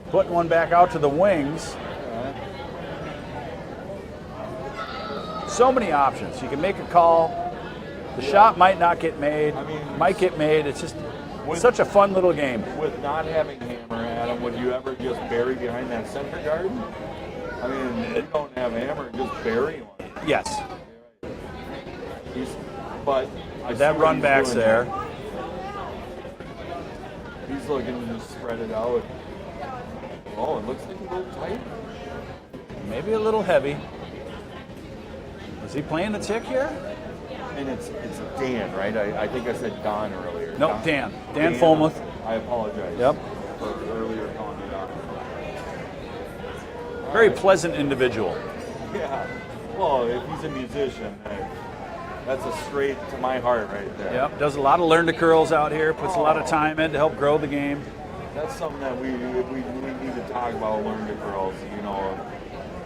Speaker 2: Putting one back out to the wings. So many options. You can make a call. The shot might not get made. Might get made. It's just such a fun little game.
Speaker 1: With not having hammer, Adam, would you ever just bury behind that center guard? I mean, if you don't have hammer, just bury one.
Speaker 2: Yes.
Speaker 1: But I
Speaker 2: That
Speaker 1: see what
Speaker 2: run
Speaker 1: he's
Speaker 2: back's
Speaker 1: doing
Speaker 2: there.
Speaker 1: He's looking to just spread it out. Oh, it looks like a little tight.
Speaker 2: Maybe a little heavy. Is he playing the tick here?
Speaker 1: And it's Dan, right? I think I said Don earlier.
Speaker 2: No, Dan. Dan Fulmuth.
Speaker 1: I apologize.
Speaker 2: Yep.
Speaker 1: For earlier calling it Don.
Speaker 2: Very pleasant individual.
Speaker 1: Yeah. Well, if he's a musician, that's a straight to my heart right there.
Speaker 2: Yep. Does a lot of learn to curls out here. Puts a lot of time in to help grow the game.
Speaker 1: That's something that we need to talk about, learn to curls. You know,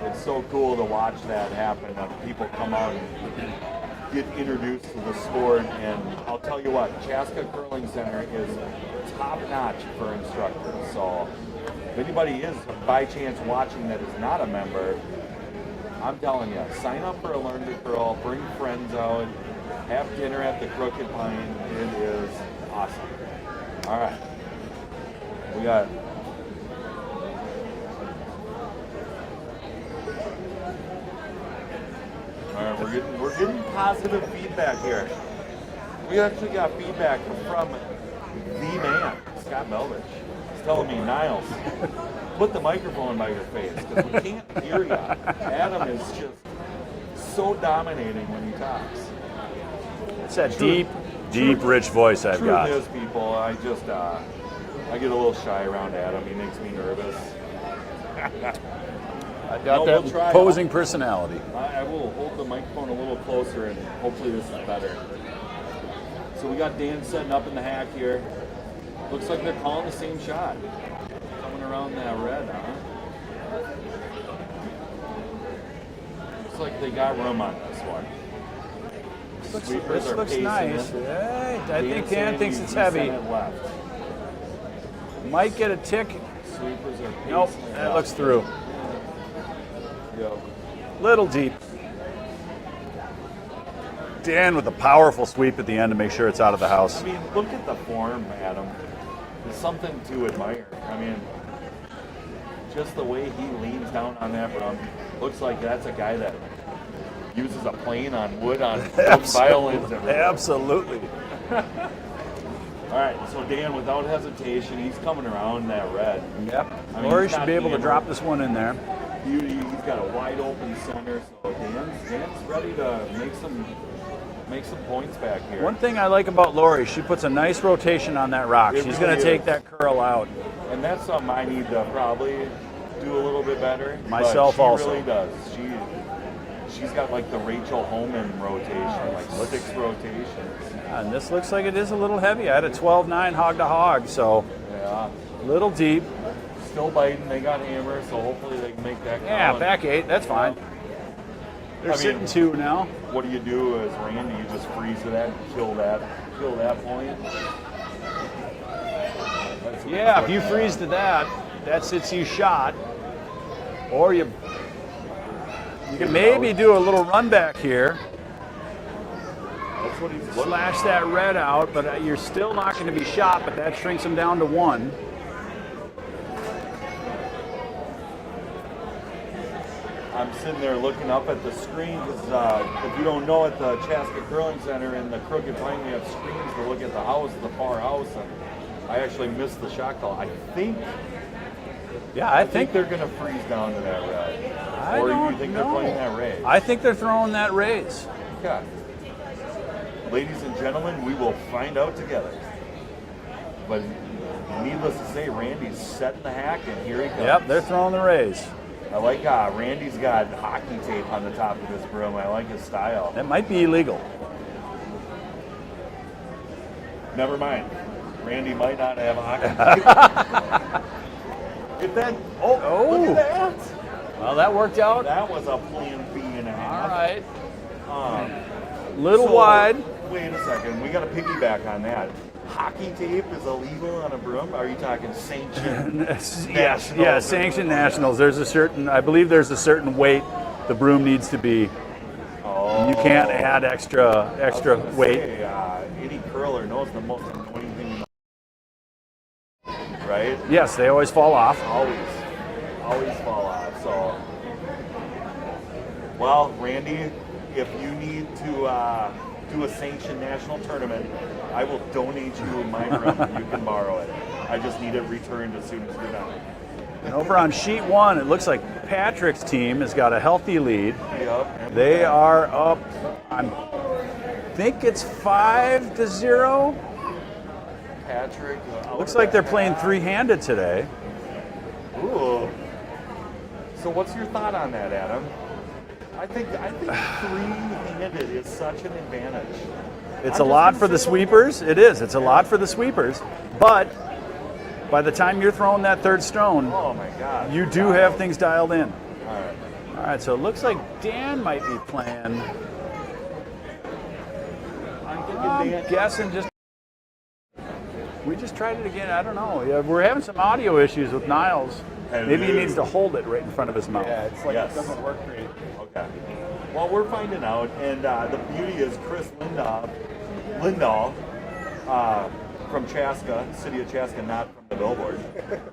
Speaker 1: it's so cool to watch that happen. People come out and get introduced to the sport, and I'll tell you what, Chaska Curling Center is top notch for instructors. So if anybody is by chance watching that is not a member, I'm telling you, sign up for a Learn to Curl, bring friends out, have dinner at the Crooked Pine. It is awesome. All right. We got all right, we're getting positive feedback here. We actually got feedback from the man, Scott Meldich. He's telling me, Niles, put the microphone by your face because we can't hear you. Adam is just so dominating when he talks.
Speaker 2: It's that deep, rich voice I've got.
Speaker 1: Truth is, people, I get a little shy around Adam. He makes me nervous.
Speaker 2: I got that imposing personality.
Speaker 1: I will hold the microphone a little closer, and hopefully this is better. So we got Dan setting up in the hack here. Looks like they're calling the same shot. Coming around that red, huh? Looks like they got room on this one.
Speaker 2: This looks nice. I think Dan thinks it's heavy.
Speaker 1: Left.
Speaker 2: Might get a tick.
Speaker 1: Sweepers are
Speaker 2: Nope, that looks through.
Speaker 1: Yep.
Speaker 2: Little deep. Dan with a powerful sweep at the end to make sure it's out of the house.
Speaker 1: I mean, look at the form, Adam. It's something to admire. I mean, just the way he leans down on that drum. Looks like that's a guy that uses a plane on wood on violins.
Speaker 2: Absolutely.
Speaker 1: All right, so Dan, without hesitation, he's coming around that red.
Speaker 2: Yep.
Speaker 1: I mean,
Speaker 2: Lori
Speaker 1: he's
Speaker 2: should
Speaker 1: not
Speaker 2: be able to
Speaker 1: being-
Speaker 2: drop this one in there.
Speaker 1: He's got a wide open center, so Dan's ready to make some points back here.
Speaker 2: One thing I like about Lori, she puts a nice rotation on that rock.
Speaker 1: It
Speaker 2: She's
Speaker 1: really
Speaker 2: going to take
Speaker 1: is.
Speaker 2: that curl out.
Speaker 1: And that's something I need to probably do a little bit better.
Speaker 2: Myself
Speaker 1: but she
Speaker 2: also.
Speaker 1: really does. She's got like the Rachel Homan rotation, like 6 rotations.
Speaker 2: And this looks like it is a little heavy. I had a 12-9 hog to hog, so
Speaker 1: Yeah.
Speaker 2: a little deep.
Speaker 1: Still biting. They got hammer, so hopefully they can make that count.
Speaker 2: Yeah, back 8. That's fine. They're sitting 2 now.
Speaker 1: What do you do as Randy? You just freeze that, kill that point.
Speaker 2: Yeah, if you freeze to that, that sits you shot. Or you can maybe do a little run back here.
Speaker 1: That's what he's looking
Speaker 2: Slash
Speaker 1: at.
Speaker 2: that red out, but you're still not going to be shot, but that shrinks them down to 1.
Speaker 1: I'm sitting there looking up at the screen because if you don't know, at the Chaska Curling Center in the Crooked Pine, we have screens to look at the house, the far house, and I actually missed the shot call. I think they're going to freeze down to that red. Or do you think they're playing that raise?
Speaker 2: I think they're throwing that raise.
Speaker 1: Okay. Ladies and gentlemen, we will find out together. But needless to say, Randy's setting the hack, and here he comes.
Speaker 2: Yep, they're throwing the raise.
Speaker 1: I like Randy's got hockey tape on the top of this broom. I like his style.
Speaker 2: That might be illegal.
Speaker 1: Never mind. Randy might not have hockey tape. If that, look at that.
Speaker 2: Well, that worked out.
Speaker 1: That was a plan B and a half.
Speaker 2: All right. Little wide.
Speaker 1: Wait a second. We got to piggyback on that. Hockey tape is illegal on a broom? Are you talking sanctioned?
Speaker 2: Yes, yeah, sanctioned nationals. I believe there's a certain weight the broom needs to be.
Speaker 1: Oh.
Speaker 2: You can't add extra weight.
Speaker 1: Any curler knows the most annoying thing, right?
Speaker 2: Yes, they always fall off.
Speaker 1: Always fall off. So, well, Randy, if you need to do a sanctioned national tournament, I will donate you my broom. You can borrow it. I just need it returned as soon as we're done.
Speaker 2: And over on sheet 1, it looks like Patrick's team has got a healthy lead.
Speaker 1: Yep.
Speaker 2: They are up, I think it's 5-0.
Speaker 1: Patrick.
Speaker 2: Looks like they're playing three-handed today.
Speaker 1: Ooh. So what's your thought on that, Adam? I think three-handed is such an advantage.
Speaker 2: It's a lot for the sweepers. It is. It's a lot for the sweepers. But by the time you're throwing that third stone,
Speaker 1: oh my God,
Speaker 2: you do have things dialed in.
Speaker 1: All right.
Speaker 2: All right, so it looks like Dan might be playing. I'm guessing just. We just tried it again. I don't know. Yeah, we're having some audio issues with Niles. Maybe he needs to hold it right in front of his mouth.
Speaker 3: Yeah, it's like it doesn't work great.
Speaker 1: Okay. Well, we're finding out, and the beauty is Chris Lindahl from Chaska, city of Chaska, not from the billboard.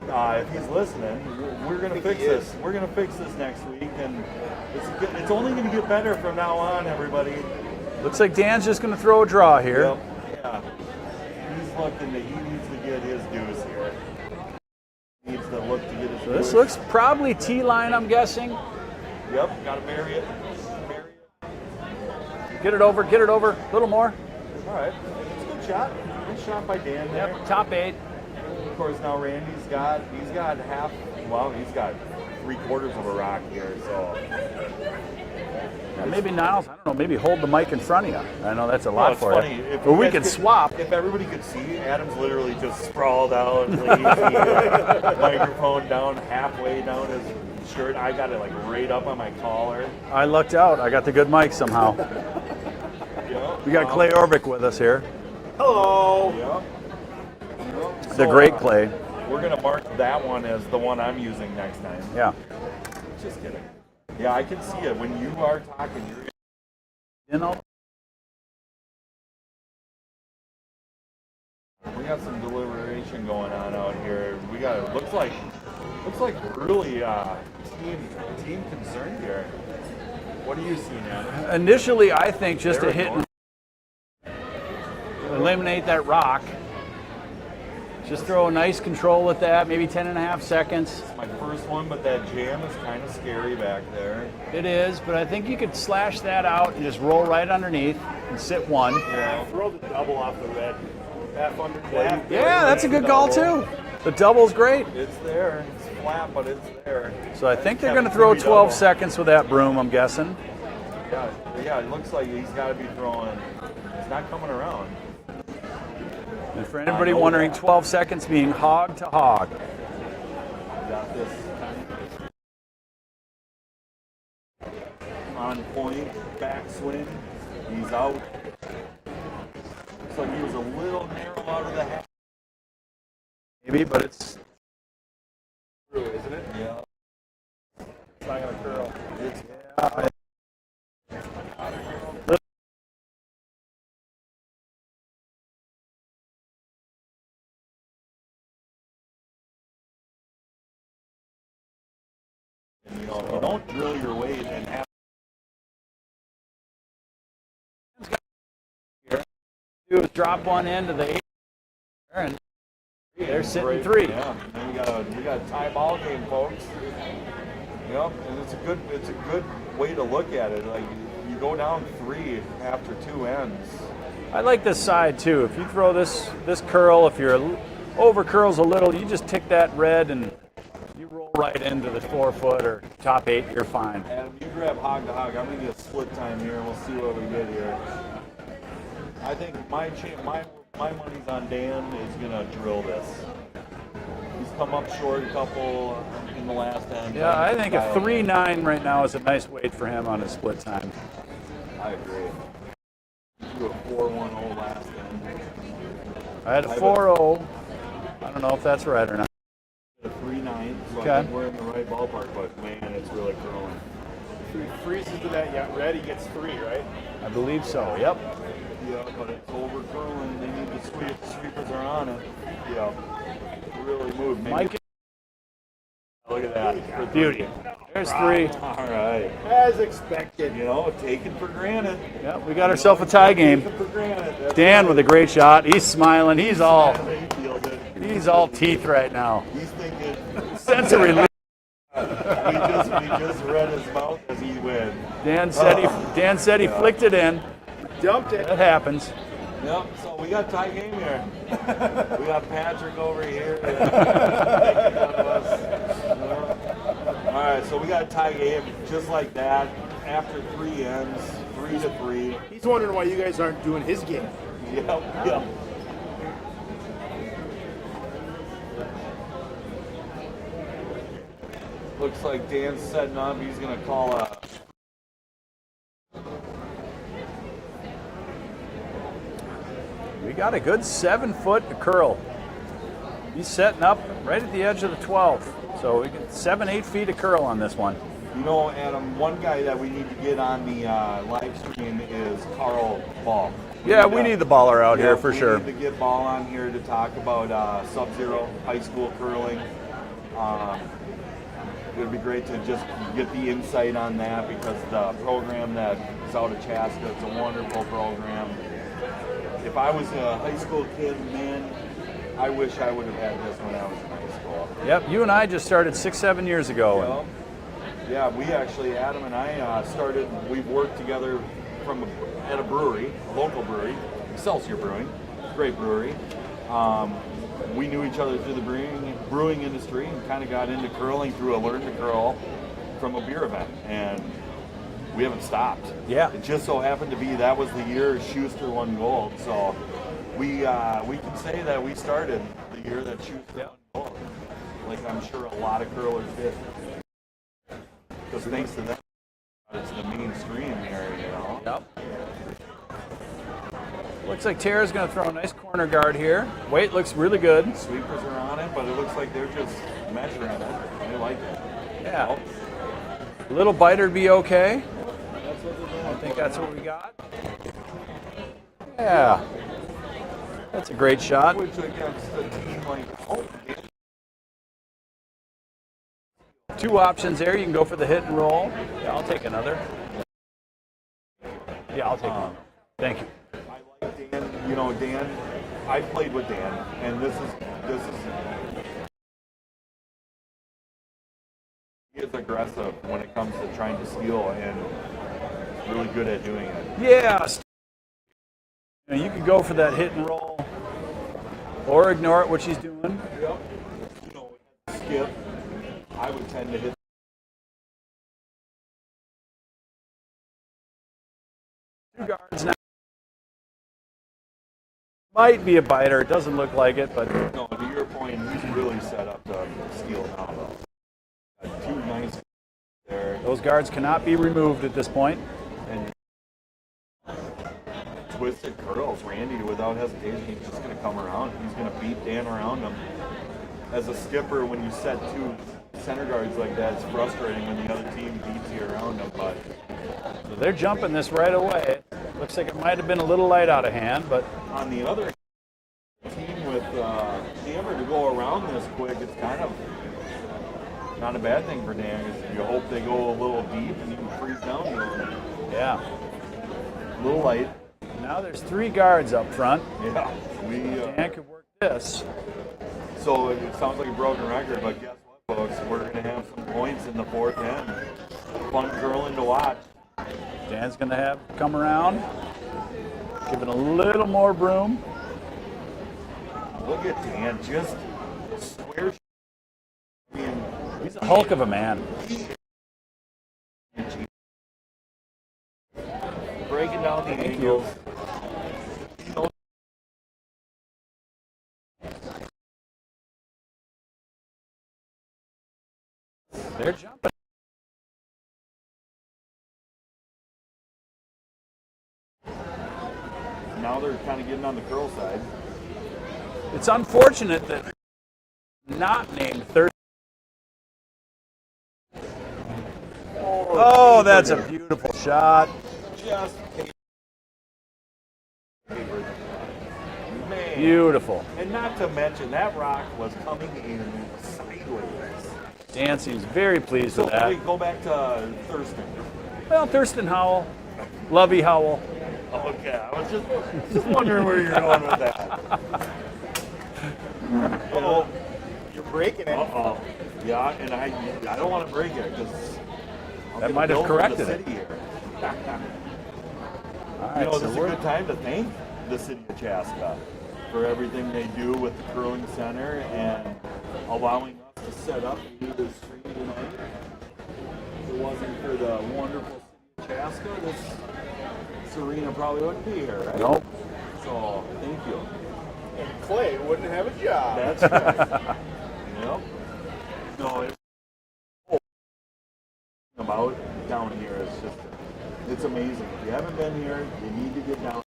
Speaker 1: If he's listening, we're going to fix this. We're going to fix this next week, and it's only going to get better from now on, everybody.
Speaker 2: Looks like Dan's just going to throw a draw here.
Speaker 1: Yep. Yeah. He's looking that he needs to get his dues here. He needs to look to get his
Speaker 2: So this
Speaker 1: dues.
Speaker 2: looks probably T-line, I'm guessing.
Speaker 1: Yep, got to bury it.
Speaker 2: Get it over, a little more.
Speaker 1: All right. It's a good shot. Good shot by Dan there.
Speaker 2: Yep, top 8.
Speaker 1: Of course, now Randy's got he's got 3/4 of a rock here, so
Speaker 2: Yeah, maybe Niles, I don't know, maybe hold the mic in front of you. I know that's a lot
Speaker 1: it's
Speaker 2: for
Speaker 1: funny.
Speaker 2: you.
Speaker 1: If
Speaker 2: But
Speaker 1: you
Speaker 2: we
Speaker 1: guys
Speaker 2: could
Speaker 1: could-
Speaker 2: swap.
Speaker 1: If everybody could see, Adam's literally just sprawled out, lazy, microphone down halfway down his shirt. I got it like right up on my collar.
Speaker 2: I lucked out. I got the good mic somehow.
Speaker 1: Yep.
Speaker 2: We got Clay Orbick with us here.
Speaker 3: Hello.
Speaker 1: Yep.
Speaker 2: The great Clay.
Speaker 1: We're gonna mark that one as the one I'm using next time.
Speaker 2: Yeah.
Speaker 1: Just kidding. Yeah, I can see it when you are talking. You're
Speaker 2: You know,
Speaker 1: We got some deliberation going on out here. We got looks like really team concerned here. What are you seeing, Adam?
Speaker 2: initially, I think just
Speaker 1: There
Speaker 2: a
Speaker 1: we
Speaker 2: hit
Speaker 1: go.
Speaker 2: and eliminate that rock. Just throw a nice control with that, maybe 10.5 seconds.
Speaker 1: My first one, but that jam is kind of scary back there.
Speaker 2: It is, but I think you could slash that out and just roll right underneath and sit 1.
Speaker 1: Yeah.
Speaker 3: Throw the double off the red. Half under half.
Speaker 2: Yeah, that's a good call too. The double's great.
Speaker 1: It's there. It's flat, but it's there.
Speaker 2: So I think they're going to throw 12 seconds with that broom, I'm guessing.
Speaker 1: Yeah, it looks like he's got to be throwing. It's not coming around.
Speaker 2: And for anybody wondering, 12 seconds being hog to hog.
Speaker 1: Got this. On point, backswing. He's out. Looks like he was a little narrow out of the half.
Speaker 2: Maybe, but it's
Speaker 3: True, isn't it?
Speaker 1: Yeah.
Speaker 3: It's not gonna curl.
Speaker 1: It's
Speaker 2: do is drop one into the 8, and they're sitting 3.
Speaker 1: Yeah, and we got a tie ball game, folks. Yep, and it's a good way to look at it. Like you go down 3 after 2 ends.
Speaker 2: I like this side too. If you throw this curl, if your over curls a little, you just tick that red and you roll right into the 4 foot or top 8. You're fine.
Speaker 1: Adam, you grab hog to hog. I'm gonna get split time here, and we'll see what we get here. I think my money's on Dan is gonna drill this. He's come up short a couple in the last end.
Speaker 2: Yeah, I think a 3.9 right now is a nice weight for him on his split time.
Speaker 1: I agree. Do a 4.10 last end.
Speaker 2: I had a 4.0. I don't know if that's right or not.
Speaker 1: A 3.9, so
Speaker 2: Okay.
Speaker 1: I think we're in the right ballpark, but man, it's really curling.
Speaker 3: If he freezes to that red, he gets 3, right?
Speaker 2: I believe so. Yep.
Speaker 1: Yeah, but it's over curling. They need to sweep. The sweepers are on it. Yeah. Really moved. Maybe.
Speaker 2: Mike,
Speaker 1: Look at that. For
Speaker 2: beauty. There's 3.
Speaker 1: All right.
Speaker 3: As expected.
Speaker 1: You know, taken for granted.
Speaker 2: Yeah, we got ourselves a tie game.
Speaker 1: Taken for granted. That's
Speaker 2: Dan with a great shot. He's smiling. He's all
Speaker 1: He
Speaker 2: he's all teeth right now.
Speaker 1: He's thinking.
Speaker 2: Sense of relief.
Speaker 1: we just read his mouth as he went.
Speaker 2: Dan said he flicked it in.
Speaker 3: Dumped it.
Speaker 2: That happens.
Speaker 1: Yep. So we got tie game here. We got Patrick over here. All right. So we got a tie game just like that. After 3 ends, 3-3.
Speaker 3: He's wondering why you guys aren't doing his game.
Speaker 1: Yep. Looks like Dan's setting up. He's going to call a.
Speaker 2: We got a good 7 foot curl. He's setting up right at the edge of the 12. So we get 7-8 feet of curl on this one.
Speaker 1: You know, Adam, one guy that we need to get on the live stream is Carl Ball.
Speaker 2: Yeah, we need the baller out here for sure.
Speaker 1: We need to get Ball on here to talk about Sub-Zero high school curling. It would be great to just get the insight on that because the program that is out of Chaska, it's a wonderful program. If I was a high school kid, man, I wish I would have had this when I was in high school.
Speaker 2: Yep, you and I just started 6-7 years ago.
Speaker 1: Yeah, we actually, Adam and I started, we've worked together at a brewery, a local brewery, Excelsior Brewing, great brewery. We knew each other through the brewing industry and kind of got into curling through a Learn to Curl from a beer event. And we haven't stopped.
Speaker 2: Yeah.
Speaker 1: It just so happened to be that was the year Schuster won gold. So we can say that we started the year that Schuster won gold. Like I'm sure a lot of curlers did. Because thanks to them, it's the mainstream here, you know.
Speaker 2: Yep. Looks like Tara's going to throw a nice corner guard here. Weight looks really good.
Speaker 1: Sweepers are on it, but it looks like they're just measuring it. They like it.
Speaker 2: Yeah. A little biter would be okay. I think that's what we got. Yeah. That's a great shot.
Speaker 1: Which against a team like,
Speaker 2: Two options there. You can go for the hit and roll. Yeah, I'll take another. Yeah, I'll take one. Thank you.
Speaker 1: I like Dan. You know, Dan, I played with Dan, and this is he is aggressive when it comes to trying to steal and really good at doing it.
Speaker 2: Yeah. You can go for that hit and roll or ignore it, what she's doing.
Speaker 1: Yep. You know, skip. I would tend to hit.
Speaker 2: Two guards now. Might be a biter. It doesn't look like it, but
Speaker 1: No, to your point, he's really set up to steal now, though. Two nice there.
Speaker 2: those guards cannot be removed at this point.
Speaker 1: And twisted curls. Randy, without hesitation, he's just going to come around. He's going to beat Dan around him. As a skipper, when you set 2 center guards like that, it's frustrating when the other team beats you around them. But
Speaker 2: So they're jumping this right away. Looks like it might have been a little light out of hand, but
Speaker 1: on the other team with Hammer to go around this quick, it's kind of not a bad thing for Dan. You hope they go a little deep and you can freeze down a little.
Speaker 2: yeah.
Speaker 1: A little light.
Speaker 2: Now there's 3 guards up front.
Speaker 1: Yeah,
Speaker 2: Dan could work this.
Speaker 1: so it sounds like a broken record, but guess what, folks? We're going to have some points in the fourth end. Fun curling to watch.
Speaker 2: Dan's going to have come around, give it a little more broom.
Speaker 1: Look at Dan, just square. I mean,
Speaker 2: He's a hulk of a man.
Speaker 1: breaking down the
Speaker 2: Thank
Speaker 1: angles.
Speaker 2: They're jumping.
Speaker 1: Now they're kind of getting on the curl side.
Speaker 2: It's unfortunate that not named third. Oh, that's a beautiful shot.
Speaker 1: Just man.
Speaker 2: Beautiful.
Speaker 1: And not to mention that rock was coming in sideways.
Speaker 2: Dan seems very pleased
Speaker 1: So
Speaker 2: with that.
Speaker 1: wait, go back to Thurston.
Speaker 2: Well, Thurston Howell, Lovey Howell.
Speaker 1: Okay, I was just wondering where you're going with that.
Speaker 3: Oh, you're breaking it.
Speaker 1: Uh-oh. Yeah, and I don't want to break it because
Speaker 2: That might have corrected it.
Speaker 1: Here.
Speaker 2: All
Speaker 1: You
Speaker 2: right,
Speaker 1: know,
Speaker 2: so
Speaker 1: this is a
Speaker 2: we're
Speaker 1: good time to thank the city of Chaska for everything they do with the curling center and allowing us to set up and do this stream tonight. If it wasn't for the wonderful city of Chaska, this arena probably wouldn't be here, right?
Speaker 2: Nope.
Speaker 1: So, thank you.
Speaker 3: And Clay wouldn't have a job.
Speaker 1: That's right. Yep. No, it's about down here. It's amazing. If you haven't been here, you need to get down.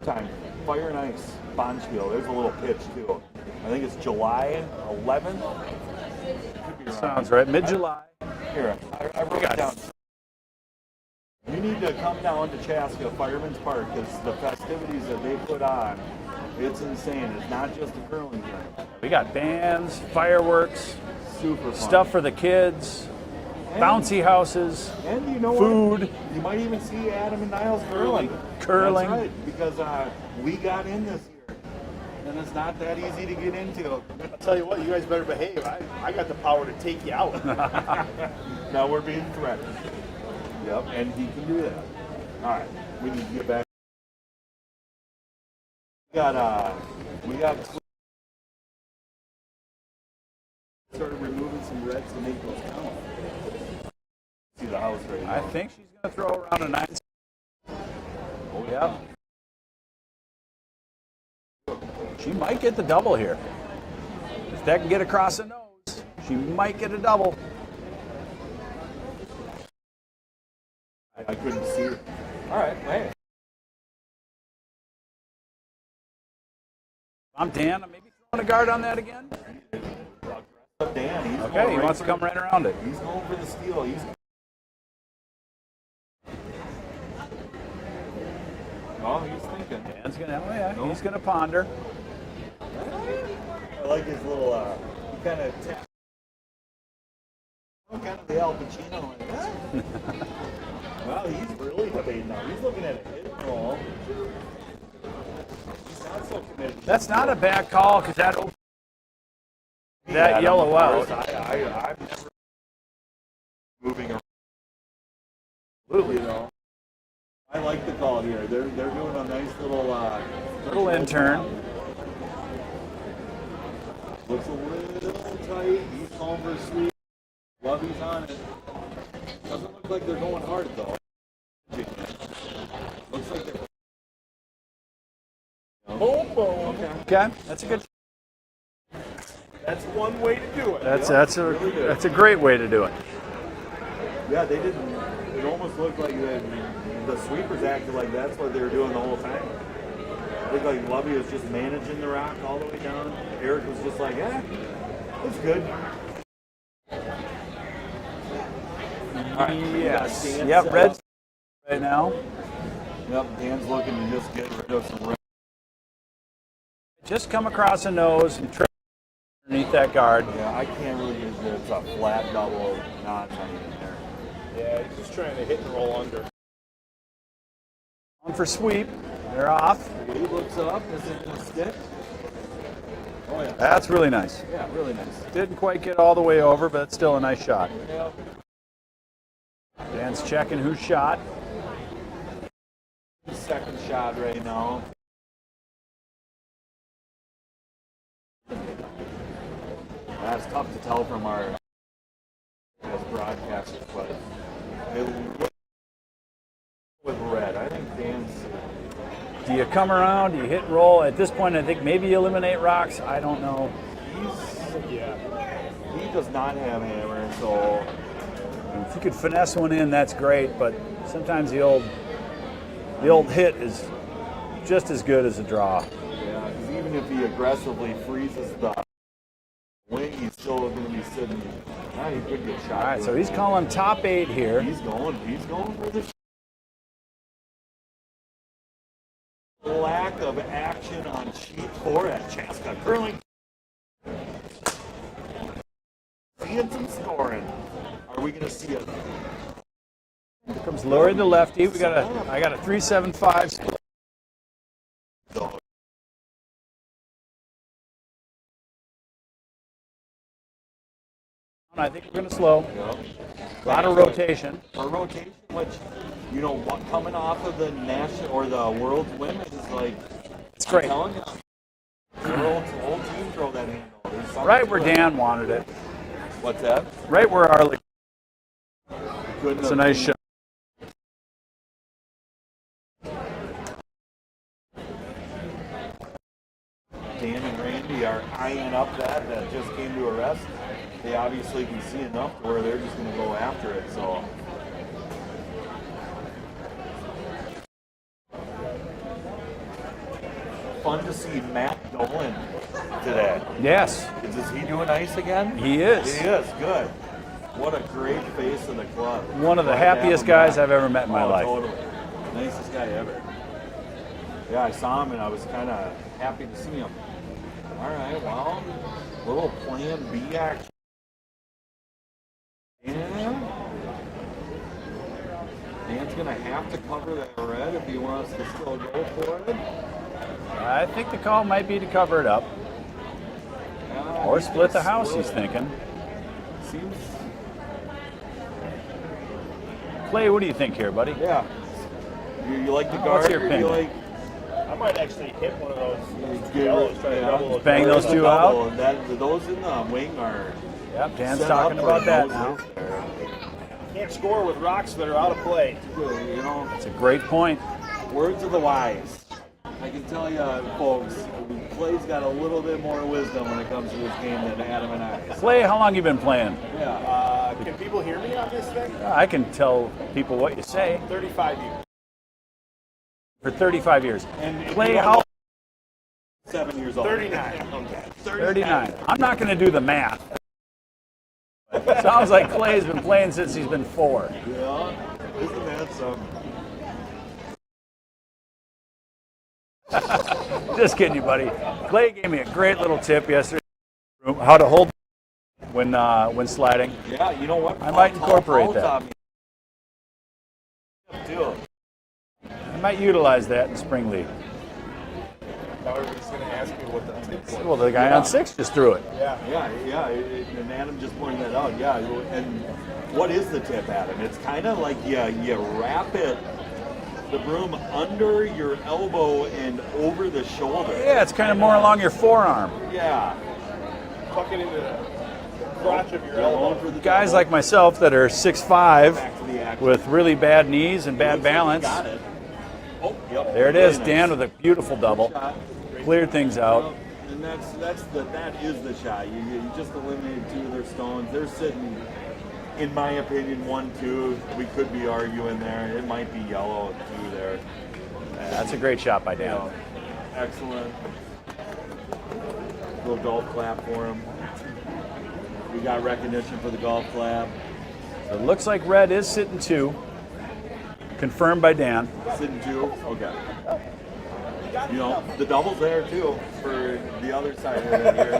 Speaker 1: Time. Fire and Ice, bonspiels. There's a little pitch too. I think it's July 11th. Could be wrong.
Speaker 2: sounds right. Mid-July.
Speaker 1: Here, I wrote it down. You need to come down to Chaska Fireman's Park because the festivities that they put on, it's insane. It's not just a curling game.
Speaker 2: We got bands, fireworks,
Speaker 1: Super fun.
Speaker 2: stuff for the kids, bouncy houses,
Speaker 1: And you know
Speaker 2: food.
Speaker 1: what? You might even see Adam and Niles curling.
Speaker 2: Curling.
Speaker 1: That's right, because we got in this year. And it's not that easy to get into.
Speaker 3: I'll tell you what, you guys better behave. I got the power to take you out.
Speaker 1: Now we're being threatened. Yep, and he can do that. All right, we need to get back. We got started removing some reds to make those count. See the house right now.
Speaker 2: I think she's going to throw around a 9.
Speaker 1: Oh
Speaker 2: Yeah. She might get the double here. If that can get across the nose, she might get a double.
Speaker 1: I couldn't see it. All right, hey.
Speaker 2: I'm Dan. I'm maybe throwing a guard on that again.
Speaker 1: Dan, he's
Speaker 2: Okay,
Speaker 1: going
Speaker 2: he
Speaker 1: right
Speaker 2: wants to
Speaker 1: for-
Speaker 2: come right around it.
Speaker 1: He's going for the steal. Oh, he's thinking.
Speaker 2: Dan's gonna, oh yeah, he's gonna ponder.
Speaker 1: I like his little, kind of tap. Kind of the Al Pacino. Like, huh? Wow, he's really debating now. He's looking at a hit and roll. He's not so committed.
Speaker 2: That's not a bad call because that opens that
Speaker 1: Yeah,
Speaker 2: yellow
Speaker 1: of course,
Speaker 2: out.
Speaker 1: I'm never moving around. Absolutely, you know. I like the call here. They're doing a nice
Speaker 2: Little intern.
Speaker 1: Looks a little tight. He's calling for a sweep. Lovey's on it. Doesn't look like they're going hard though. Looks like they're.
Speaker 3: Boom, boom.
Speaker 1: Okay.
Speaker 2: Okay, that's a good.
Speaker 3: That's one way to do it.
Speaker 2: That's a great way to do it.
Speaker 1: Yeah, they didn't. It almost looked like the sweepers acted like that's what they were doing the whole time. It looked like Lovey was just managing the rock all the way down. Eric was just like, it's good. All right.
Speaker 2: Yes.
Speaker 1: we got Dan
Speaker 2: Yep.
Speaker 1: set
Speaker 2: Red
Speaker 1: up.
Speaker 2: right now.
Speaker 1: Yep. Dan's looking to just get rid of some red.
Speaker 2: Just come across the nose and trip underneath that guard.
Speaker 1: Yeah, I can't really use it. It's a flat double, not something in there.
Speaker 3: Yeah, he's just trying to hit and roll under.
Speaker 2: For sweep. They're off.
Speaker 1: He looks up. Is it going to stick? Oh, yeah.
Speaker 2: That's really nice.
Speaker 1: Yeah, really nice.
Speaker 2: Didn't quite get all the way over, but it's still a nice shot.
Speaker 1: Yeah.
Speaker 2: Dan's checking whose shot.
Speaker 1: Second shot right now. That's tough to tell from our as broadcasters, but it looks with red. I think Dan's.
Speaker 2: Do you come around? Do you hit and roll? At this point, I think maybe you eliminate rocks. I don't know.
Speaker 1: He does not have hammer, so
Speaker 2: If you could finesse one in, that's great. But sometimes the old hit is just as good as a draw.
Speaker 1: yeah. Because even if he aggressively freezes the wing, he's still going to be sitting. Nah, he could get shot.
Speaker 2: All right, so
Speaker 1: doing
Speaker 2: he's
Speaker 1: that.
Speaker 2: calling top 8 here.
Speaker 1: He's going for the lack of action on sheet 4 at Chaska Curling. Seeing some scoring. Are we going to see it?
Speaker 2: Here comes Lori the lefty. I got a 3.75 split. I think we're going to slow. A lot of rotation.
Speaker 1: A rotation, which, you know, what coming off of the national or the world's women is like.
Speaker 2: It's great.
Speaker 1: I'm telling you, the whole team drove that handle. There's something
Speaker 2: Right where
Speaker 1: to it.
Speaker 2: Dan wanted it.
Speaker 1: What's that?
Speaker 2: Right where Arlie.
Speaker 1: Couldn't
Speaker 2: It's a
Speaker 1: have
Speaker 2: nice
Speaker 1: been-
Speaker 2: shot.
Speaker 1: Dan and Randy are eyeing up that just came to a rest. They obviously can see enough to where they're just going to go after it. So fun to see Matt Dolan today.
Speaker 2: Yes,
Speaker 1: Is he doing ice again?
Speaker 2: he is.
Speaker 1: He is good. What a great face of the club.
Speaker 2: One of the
Speaker 1: Glad to have
Speaker 2: happiest
Speaker 1: him
Speaker 2: guys
Speaker 1: back.
Speaker 2: I've ever met in my
Speaker 1: Oh,
Speaker 2: life.
Speaker 1: Totally. Nicest guy ever. Yeah, I saw him and I was kind of happy to see him. All right, well, little plan B action. Yeah. Dan's going to have to cover that red if he wants to still go for it.
Speaker 2: I think the call might be to cover it up. Or
Speaker 1: He's
Speaker 2: split the
Speaker 1: gonna
Speaker 2: house,
Speaker 1: split
Speaker 2: he's
Speaker 1: it.
Speaker 2: thinking.
Speaker 1: Seems,
Speaker 2: Clay, what do you think here, buddy?
Speaker 1: yeah. You like the
Speaker 2: Oh,
Speaker 1: guard?
Speaker 2: what's your
Speaker 1: or you
Speaker 2: opinion?
Speaker 1: like
Speaker 3: I might actually hit one of those
Speaker 1: Give
Speaker 3: yellows,
Speaker 1: it-
Speaker 3: try to
Speaker 1: yeah.
Speaker 3: double it.
Speaker 2: Bang those two
Speaker 1: double,
Speaker 2: out.
Speaker 1: those in the wing are
Speaker 2: Yep, Dan's
Speaker 1: set
Speaker 2: talking
Speaker 1: up
Speaker 2: about
Speaker 1: for
Speaker 2: that
Speaker 1: those
Speaker 2: now.
Speaker 1: in there.
Speaker 3: Can't score with rocks that are out of play.
Speaker 1: You know,
Speaker 2: It's a great point.
Speaker 1: words of the wise. I can tell you, folks, Clay's got a little bit more wisdom when it comes to this game than Adam and I.
Speaker 2: Clay, how long you been playing?
Speaker 1: Yeah.
Speaker 3: Can people hear me on this thing?
Speaker 2: I can tell people what you say
Speaker 3: 35 years.
Speaker 2: for 35 years.
Speaker 1: And if
Speaker 2: Clay,
Speaker 1: you don't
Speaker 2: how?
Speaker 1: know, 7 years old.
Speaker 3: 39. Okay.
Speaker 2: 39. I'm not going to do the math. Sounds like Clay's been playing since he's been 4.
Speaker 1: Yeah. Isn't that something?
Speaker 2: Just kidding you, buddy. Clay gave me a great little tip yesterday how to hold when sliding.
Speaker 1: Yeah, you know what?
Speaker 2: I might incorporate that.
Speaker 1: Taught me. Too.
Speaker 2: I might utilize that in spring league.
Speaker 3: Now everybody's going to ask me what the tip was.
Speaker 2: Well, the guy on 6 just threw it.
Speaker 1: Yeah, and Adam just pointed that out. Yeah, and what is the tip, Adam? It's kind of like you wrap it, the broom under your elbow and over the shoulder.
Speaker 2: Yeah, it's kind of more along your forearm.
Speaker 1: Yeah.
Speaker 3: Tuck it into the crotch of your
Speaker 1: Going
Speaker 3: elbow.
Speaker 1: for the
Speaker 2: Guys
Speaker 1: double.
Speaker 2: like myself that are 6'5",
Speaker 1: Back to the action.
Speaker 2: with really bad knees and bad
Speaker 1: Looks like he
Speaker 2: balance.
Speaker 1: got it. Oh, yep.
Speaker 2: There it is,
Speaker 1: Very
Speaker 2: Dan
Speaker 1: nice.
Speaker 2: with a beautiful double.
Speaker 1: Shot.
Speaker 2: Cleared things out.
Speaker 1: Well, and that is the shot. You just eliminated 2 of their stones. They're sitting, in my opinion, 1-2. We could be arguing there. It might be yellow 2 there.
Speaker 2: That's a great shot by Dan.
Speaker 1: Yeah. Excellent. Little golf clap for him. We got recognition for the golf clap.
Speaker 2: So it looks like red is sitting 2. Confirmed by Dan.
Speaker 1: Sitting 2. Okay. You know, the double's there too for the other side of it here.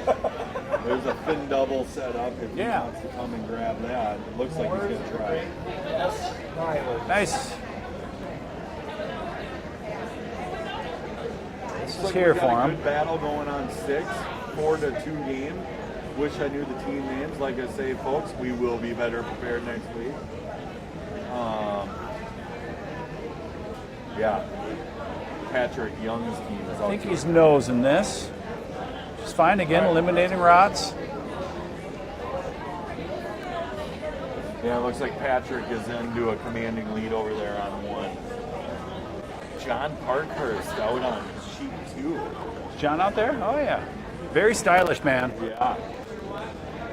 Speaker 1: There's a fin double set up if he
Speaker 2: Yeah.
Speaker 1: wants to come and grab that. It looks like he's going to try.
Speaker 2: Nice. is
Speaker 1: like
Speaker 2: here
Speaker 1: we got
Speaker 2: for
Speaker 1: a
Speaker 2: him.
Speaker 1: good battle going on 4-2 game. Wish I knew the team names. Like I say, folks, we will be better prepared next week. Yeah. Patrick Young's team is
Speaker 2: I
Speaker 1: out
Speaker 2: think
Speaker 1: to
Speaker 2: he's nosing this. Just fine again, eliminating rods.
Speaker 1: Yeah, it looks like Patrick is into a commanding lead over there on one. John Parkhurst out on sheet 2.
Speaker 2: Is John out there? Oh yeah. Very stylish man.
Speaker 1: Yeah.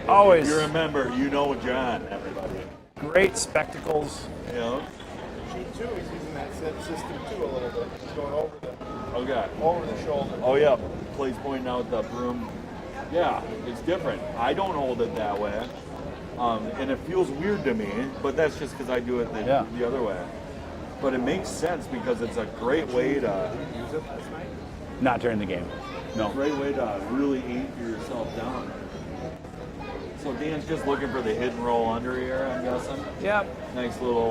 Speaker 2: Always
Speaker 1: If you remember, you know John, everybody.
Speaker 2: great spectacles.
Speaker 1: You know?
Speaker 3: Sheet 2, he's using that system too a little bit. He's going
Speaker 1: Okay.
Speaker 3: over the shoulder.
Speaker 1: Oh yeah, Clay's pointing out the broom. Yeah, it's different. I don't hold it that way. And it feels weird to me, but that's just because I do it the other way. But it makes sense because it's a great way to
Speaker 3: Use it last night?
Speaker 2: Not during the game. No.
Speaker 1: great way to really anchor yourself down. So Dan's just looking for the hidden roll under here, I'm guessing.
Speaker 2: Yep.
Speaker 1: Nice little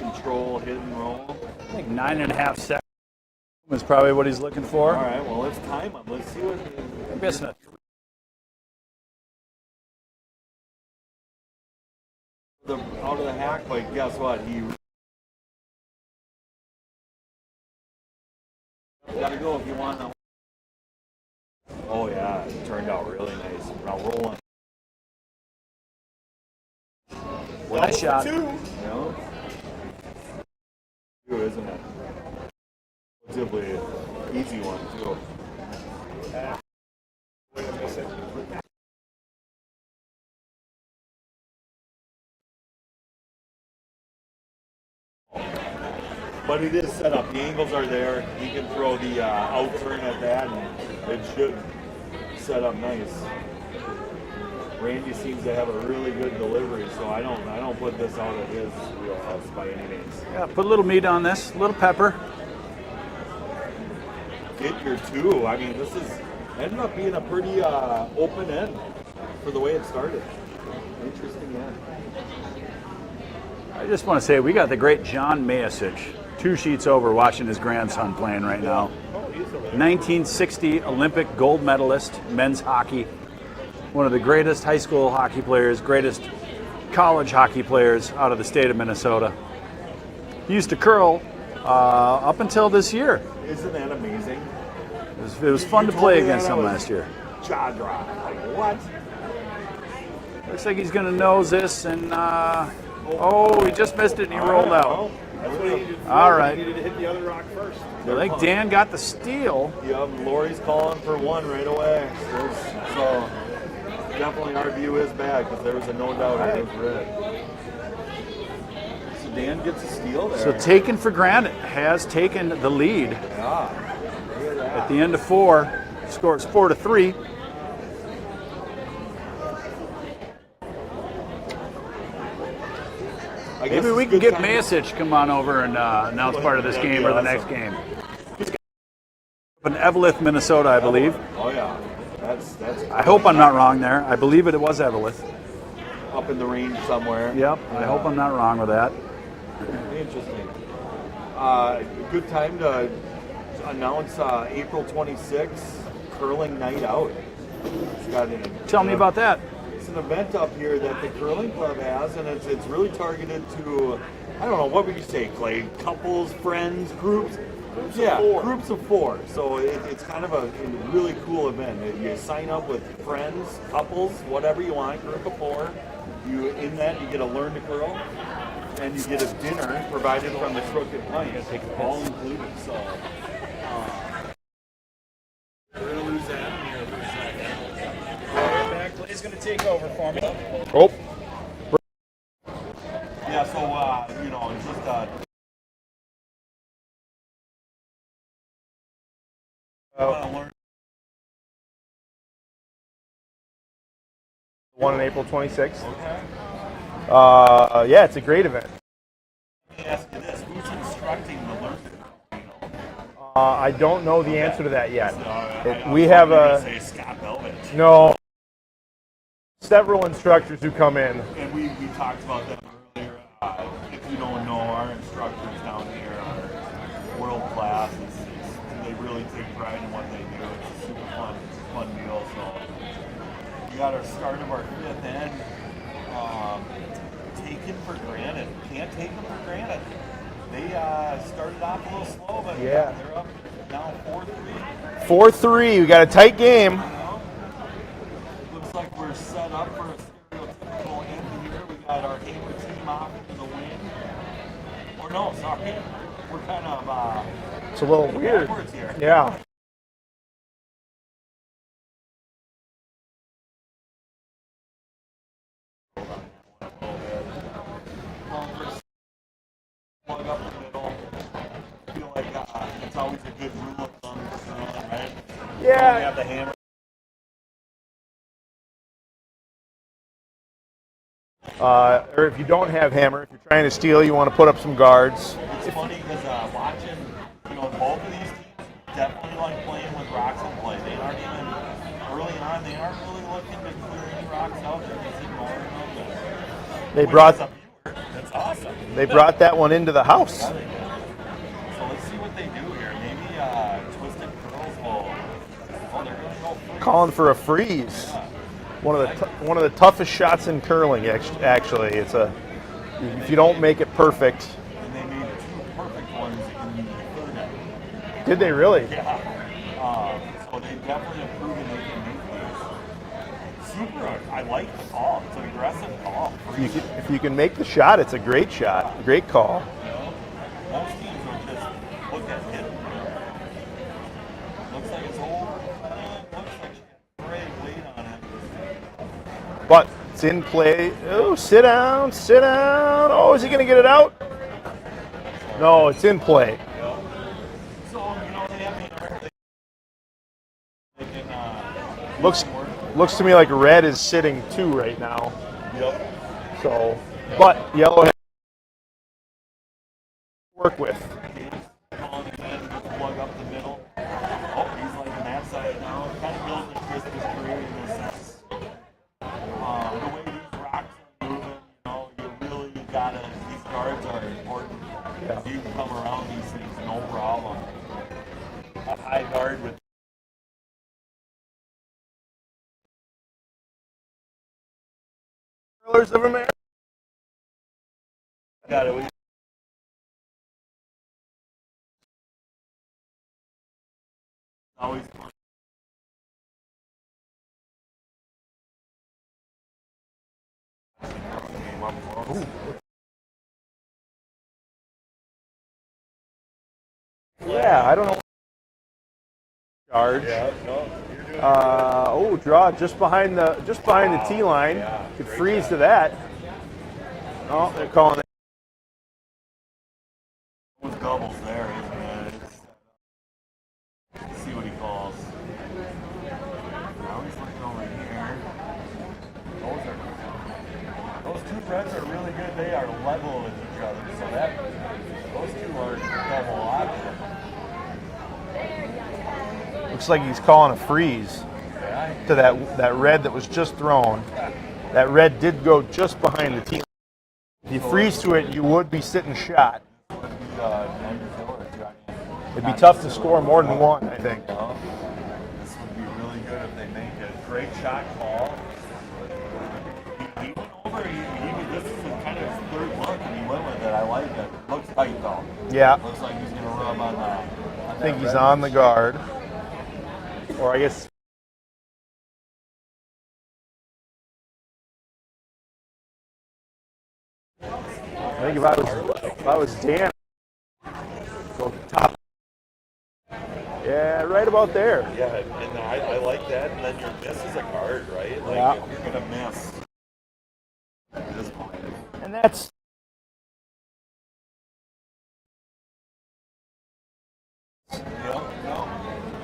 Speaker 1: control hidden roll.
Speaker 2: I think 9.5 seconds is probably what he's looking for.
Speaker 1: All right, well let's time him. Let's see what.
Speaker 2: I'm guessing
Speaker 1: Out of the hack, but guess what? He gotta go if you want to. Oh yeah, it turned out really nice. Now rolling.
Speaker 2: nice shot.
Speaker 1: You know? Two, isn't it? Relatively easy one too. But it is set up. The angles are there. He can throw the out turn at that, and it should set up nice. Randy seems to have a really good delivery, so I don't put this out of his wheelhouse by any means.
Speaker 2: Yeah, put a little meat on this, a little pepper.
Speaker 1: Hit your 2. I mean, this is ended up being a pretty open end for the way it started. Interesting end.
Speaker 2: I just want to say we got the great John Mayasich, 2 sheets over, watching his grandson playing right now. 1960 Olympic gold medalist, men's hockey. One of the greatest high school hockey players, greatest college hockey players out of the state of Minnesota. He used to curl up until this year.
Speaker 1: Isn't that amazing?
Speaker 2: It was fun to play against him last year.
Speaker 1: Jaw drop. Like, what?
Speaker 2: Looks like he's going to nose this, and he just missed it and he rolled out.
Speaker 3: That's what he needed to do.
Speaker 2: All right.
Speaker 3: He needed to hit the other rock first.
Speaker 2: I think Dan got the steal.
Speaker 1: Yep, Lori's calling for one right away. So definitely our view is bad because there was a no doubt it was red. So Dan gets a steal there.
Speaker 2: So taken for granted, has taken the lead.
Speaker 1: Yeah. Look at that.
Speaker 2: At the end of 4, scores 4-3.
Speaker 1: I guess
Speaker 2: Maybe we
Speaker 1: it's
Speaker 2: can
Speaker 1: good
Speaker 2: get
Speaker 1: time-
Speaker 2: Mayasich come on over and announce part of this game or the next game. He's got in Eveleth, Minnesota, I believe.
Speaker 1: Oh yeah, that's
Speaker 2: I hope I'm not wrong there. I believe it was Eveleth.
Speaker 1: up in the range somewhere.
Speaker 2: Yep, I hope I'm not wrong with that.
Speaker 1: Interesting. Good time to announce April 26th, Curling Night Out. It's got
Speaker 2: Tell me about that.
Speaker 1: It's an event up here that the curling club has, and it's really targeted to, I don't know, what would you say, Clay? Couples, friends, groups? Groups of 4. So it's kind of a really cool event. You sign up with friends, couples, whatever you want, group of 4. You get to learn to curl, and you get a dinner provided from the Crooked Pint. All included. So we're gonna lose that in here for a second.
Speaker 3: Clay's going to take over for me.
Speaker 2: Oh,
Speaker 1: Yeah. So it's just
Speaker 3: One on April 26th.
Speaker 1: Okay.
Speaker 3: Yeah, it's a great event.
Speaker 1: Let me ask you this: who's instructing the learner?
Speaker 3: I don't know the answer to that yet.
Speaker 1: We have say Scott Belvin.
Speaker 3: No. Several instructors who come in.
Speaker 1: And we talked about them earlier. If you don't know, our instructors down here are world class. They really take pride in what they do. It's a super fun deal. So we got our start of our fifth end. Taken for granted. Can't take them for granted. They started off a little slow, but
Speaker 5: Yeah.
Speaker 1: they're up now 4-3.
Speaker 5: 4-3. We got a tight game.
Speaker 1: Looks like we're set up for a stereotypical end here. We got our hammer team off in the wing. Or no, sorry. We're kind of
Speaker 5: It's a little weird.
Speaker 1: backwards here.
Speaker 5: Yeah.
Speaker 1: Plug up the middle. I feel like it's always a good rule of thumb for curling, right? We
Speaker 5: Yeah.
Speaker 1: have the hammer.
Speaker 5: Or if you don't have hammer, if you're trying to steal, you want to put up some guards.
Speaker 1: It's funny because watching, both of these teams definitely like playing with rocks in play. They aren't even, early on, they aren't really looking to clear any rocks out. They're just ignoring them.
Speaker 5: They brought
Speaker 1: As a viewer, that's awesome.
Speaker 5: they brought that one into the house.
Speaker 1: So let's see what they do here. Maybe Twisted Curls will, they're going to go free.
Speaker 5: Calling for a freeze. One of the toughest shots in curling. Actually, it's if you don't make it perfect.
Speaker 1: And they made two perfect ones in the third end.
Speaker 5: Did they really?
Speaker 1: Yeah. So they definitely have proven they can make these. Super. I like the call. It's an aggressive call.
Speaker 5: If you can make the shot, it's a great shot. Great call.
Speaker 1: Most teams will just look at hit. Looks like it's over. Looks like she got great weight on it.
Speaker 5: But it's in play. Oh, sit down, sit down. Oh, is he going to get it out? No, it's in play.
Speaker 1: So, they have they can
Speaker 5: Looks to me like red is sitting 2 right now.
Speaker 1: Yep.
Speaker 5: So, but yellow has to work with.
Speaker 1: Calling him in, just plug up the middle. Oh, he's like on that side now. Kind of building Christmas tree in a sense. The way these rocks are moving, you really gotta, these guards are important.
Speaker 5: Yeah.
Speaker 1: You can come around these things, no problem. A high guard with
Speaker 5: Curlers of America.
Speaker 1: got it. Always.
Speaker 5: Yeah, I don't know. Charge.
Speaker 1: Yeah, no, you're doing
Speaker 5: Draw just behind the tee line.
Speaker 1: Yeah,
Speaker 5: Could
Speaker 1: great
Speaker 5: freeze
Speaker 1: job.
Speaker 5: to that. Oh, they're calling it.
Speaker 1: with doubles there, isn't it? Let's see what he calls. Now he's looking over here. Those two reds are really good. They are level with each other, so those two are double option.
Speaker 5: Looks like he's calling a freeze
Speaker 1: Yeah,
Speaker 5: to that red that was just thrown. That red did go just behind the tee line. If you freeze to it, you would be sitting shot. It'd be tough to score more than one, I think.
Speaker 1: This would be really good if they make a great shot call. He went over. This is kind of his third look, and he went with it. I like it. Looks tight though.
Speaker 5: Yeah,
Speaker 1: Looks like he's gonna rub on that.
Speaker 5: I think he's on the guard. Or I guess. I think if I was Dan, go top. Yeah, right about there.
Speaker 1: Yeah, and I like that. And then your miss is a guard, right? Like
Speaker 5: Yeah.
Speaker 1: if you're gonna miss at this point.
Speaker 5: And that's.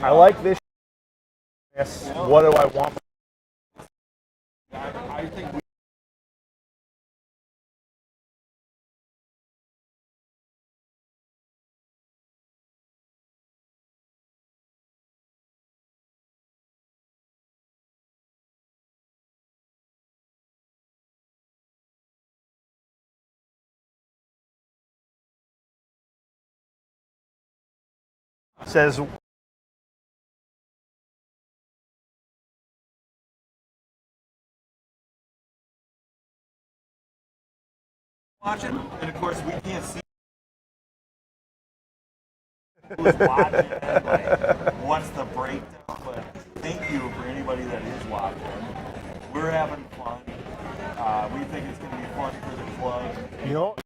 Speaker 5: I like this. Yes. What do I want?
Speaker 1: I think we
Speaker 5: Says
Speaker 1: watching, and of course we can't see who's watching, like what's the breakdown. But thank you for anybody that is watching. We're having fun. We think it's going to be fun for the club.
Speaker 5: You know,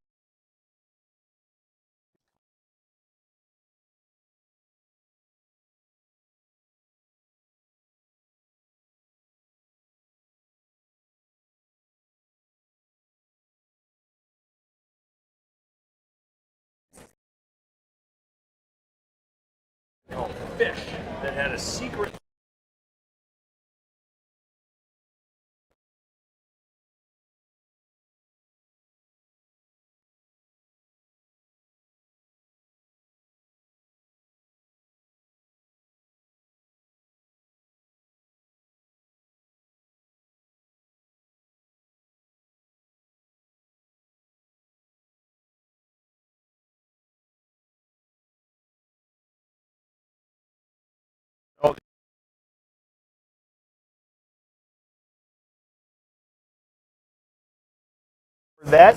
Speaker 3: Fish that had a secret.
Speaker 5: oh, for that,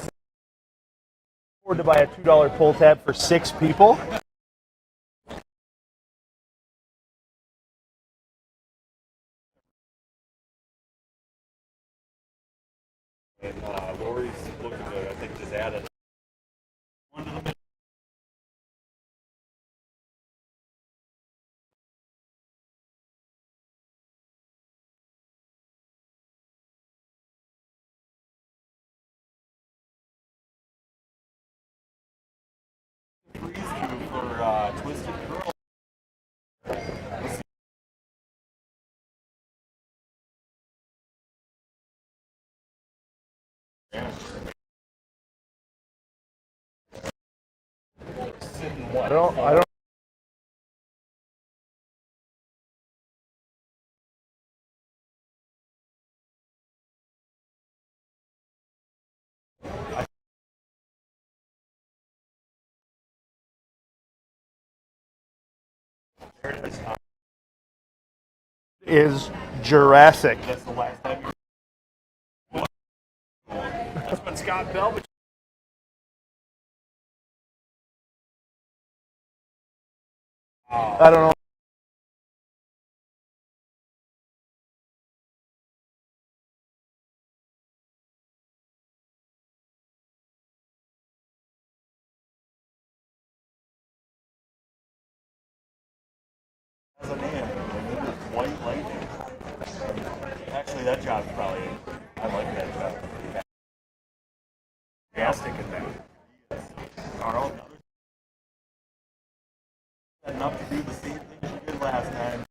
Speaker 5: afford to buy a $2 pull tab for 6 people.
Speaker 1: And Lori's looking to, I think, just add it. One to the mix. Freeze cube for twisted curl.
Speaker 5: I don't. Is Jurassic.
Speaker 1: That's the last time you.
Speaker 3: That's what Scott Bell.
Speaker 5: I don't know.
Speaker 1: Has a name. White Lightning. Actually, that job's probably. I like that job. Fantastic in that. Carl, enough to do the same thing she did last time.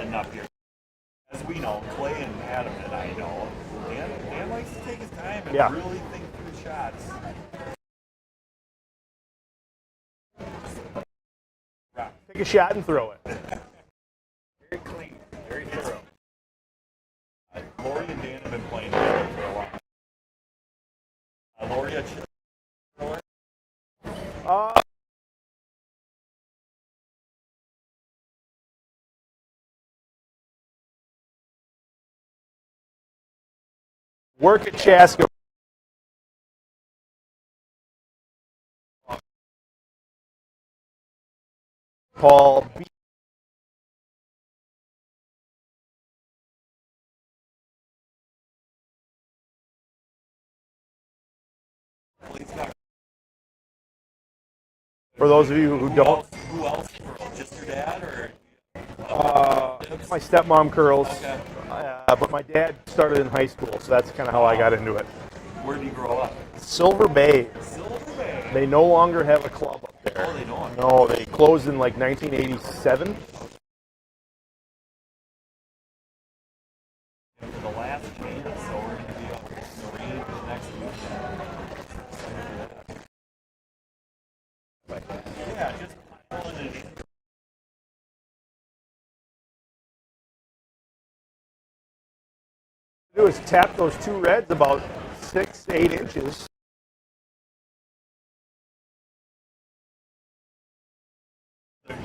Speaker 3: getting up here. As we know, Clay and Adam and I know, Dan likes to take his time and
Speaker 5: Yeah.
Speaker 3: really think through shots.
Speaker 5: Take a shot and throw it.
Speaker 3: Very clean, very thorough. Lori and Dan have been playing together for a while. Lori,
Speaker 5: work at Chaska. Paul B. For those of you who don't,
Speaker 3: who else? Just your dad, or?
Speaker 5: my stepmom curls,
Speaker 3: Okay.
Speaker 5: but my dad started in high school, so that's kind of how I got into it.
Speaker 3: Where did you grow up?
Speaker 5: Silver Bay.
Speaker 3: Silver Bay.
Speaker 5: They no longer have a club up there.
Speaker 3: Oh, they don't?
Speaker 5: No, they closed in like 1987.
Speaker 3: For the last chance, so we're going to be up in the range next weekend. Yeah, just pulling it in.
Speaker 5: Do is tap those two reds about 6 to 8 inches.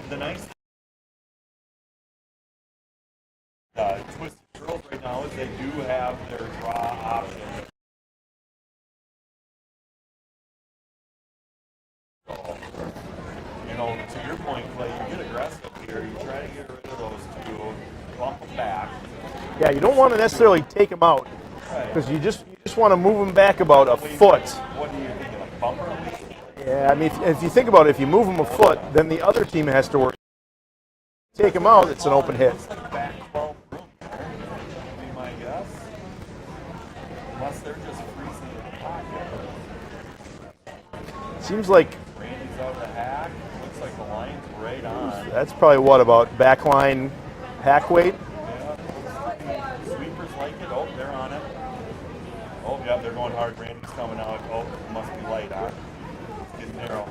Speaker 3: The nice Twisted Curls right now is they do have their draw option. So, you know, to your point, Clay, you get aggressive here. You try to get rid of those two, bump them back.
Speaker 5: Yeah, you don't want to necessarily take them out because you just want to move them back about a foot.
Speaker 3: What do you think, like bumper weight?
Speaker 5: Yeah, I mean, if you think about it, if you move them a foot, then the other team has to work. Take them out, it's an open hit.
Speaker 3: It's like back 12 room there, would be my guess. Unless they're just freezing in the pocket.
Speaker 5: Seems like
Speaker 3: Randy's out of the hack. Looks like the line's right on.
Speaker 5: that's probably what, about backline hack weight?
Speaker 3: Yeah. Sweepers like it. Oh, they're on it. Oh, yeah, they're going hard. Randy's coming out. Oh, must be light, huh? It's getting narrow.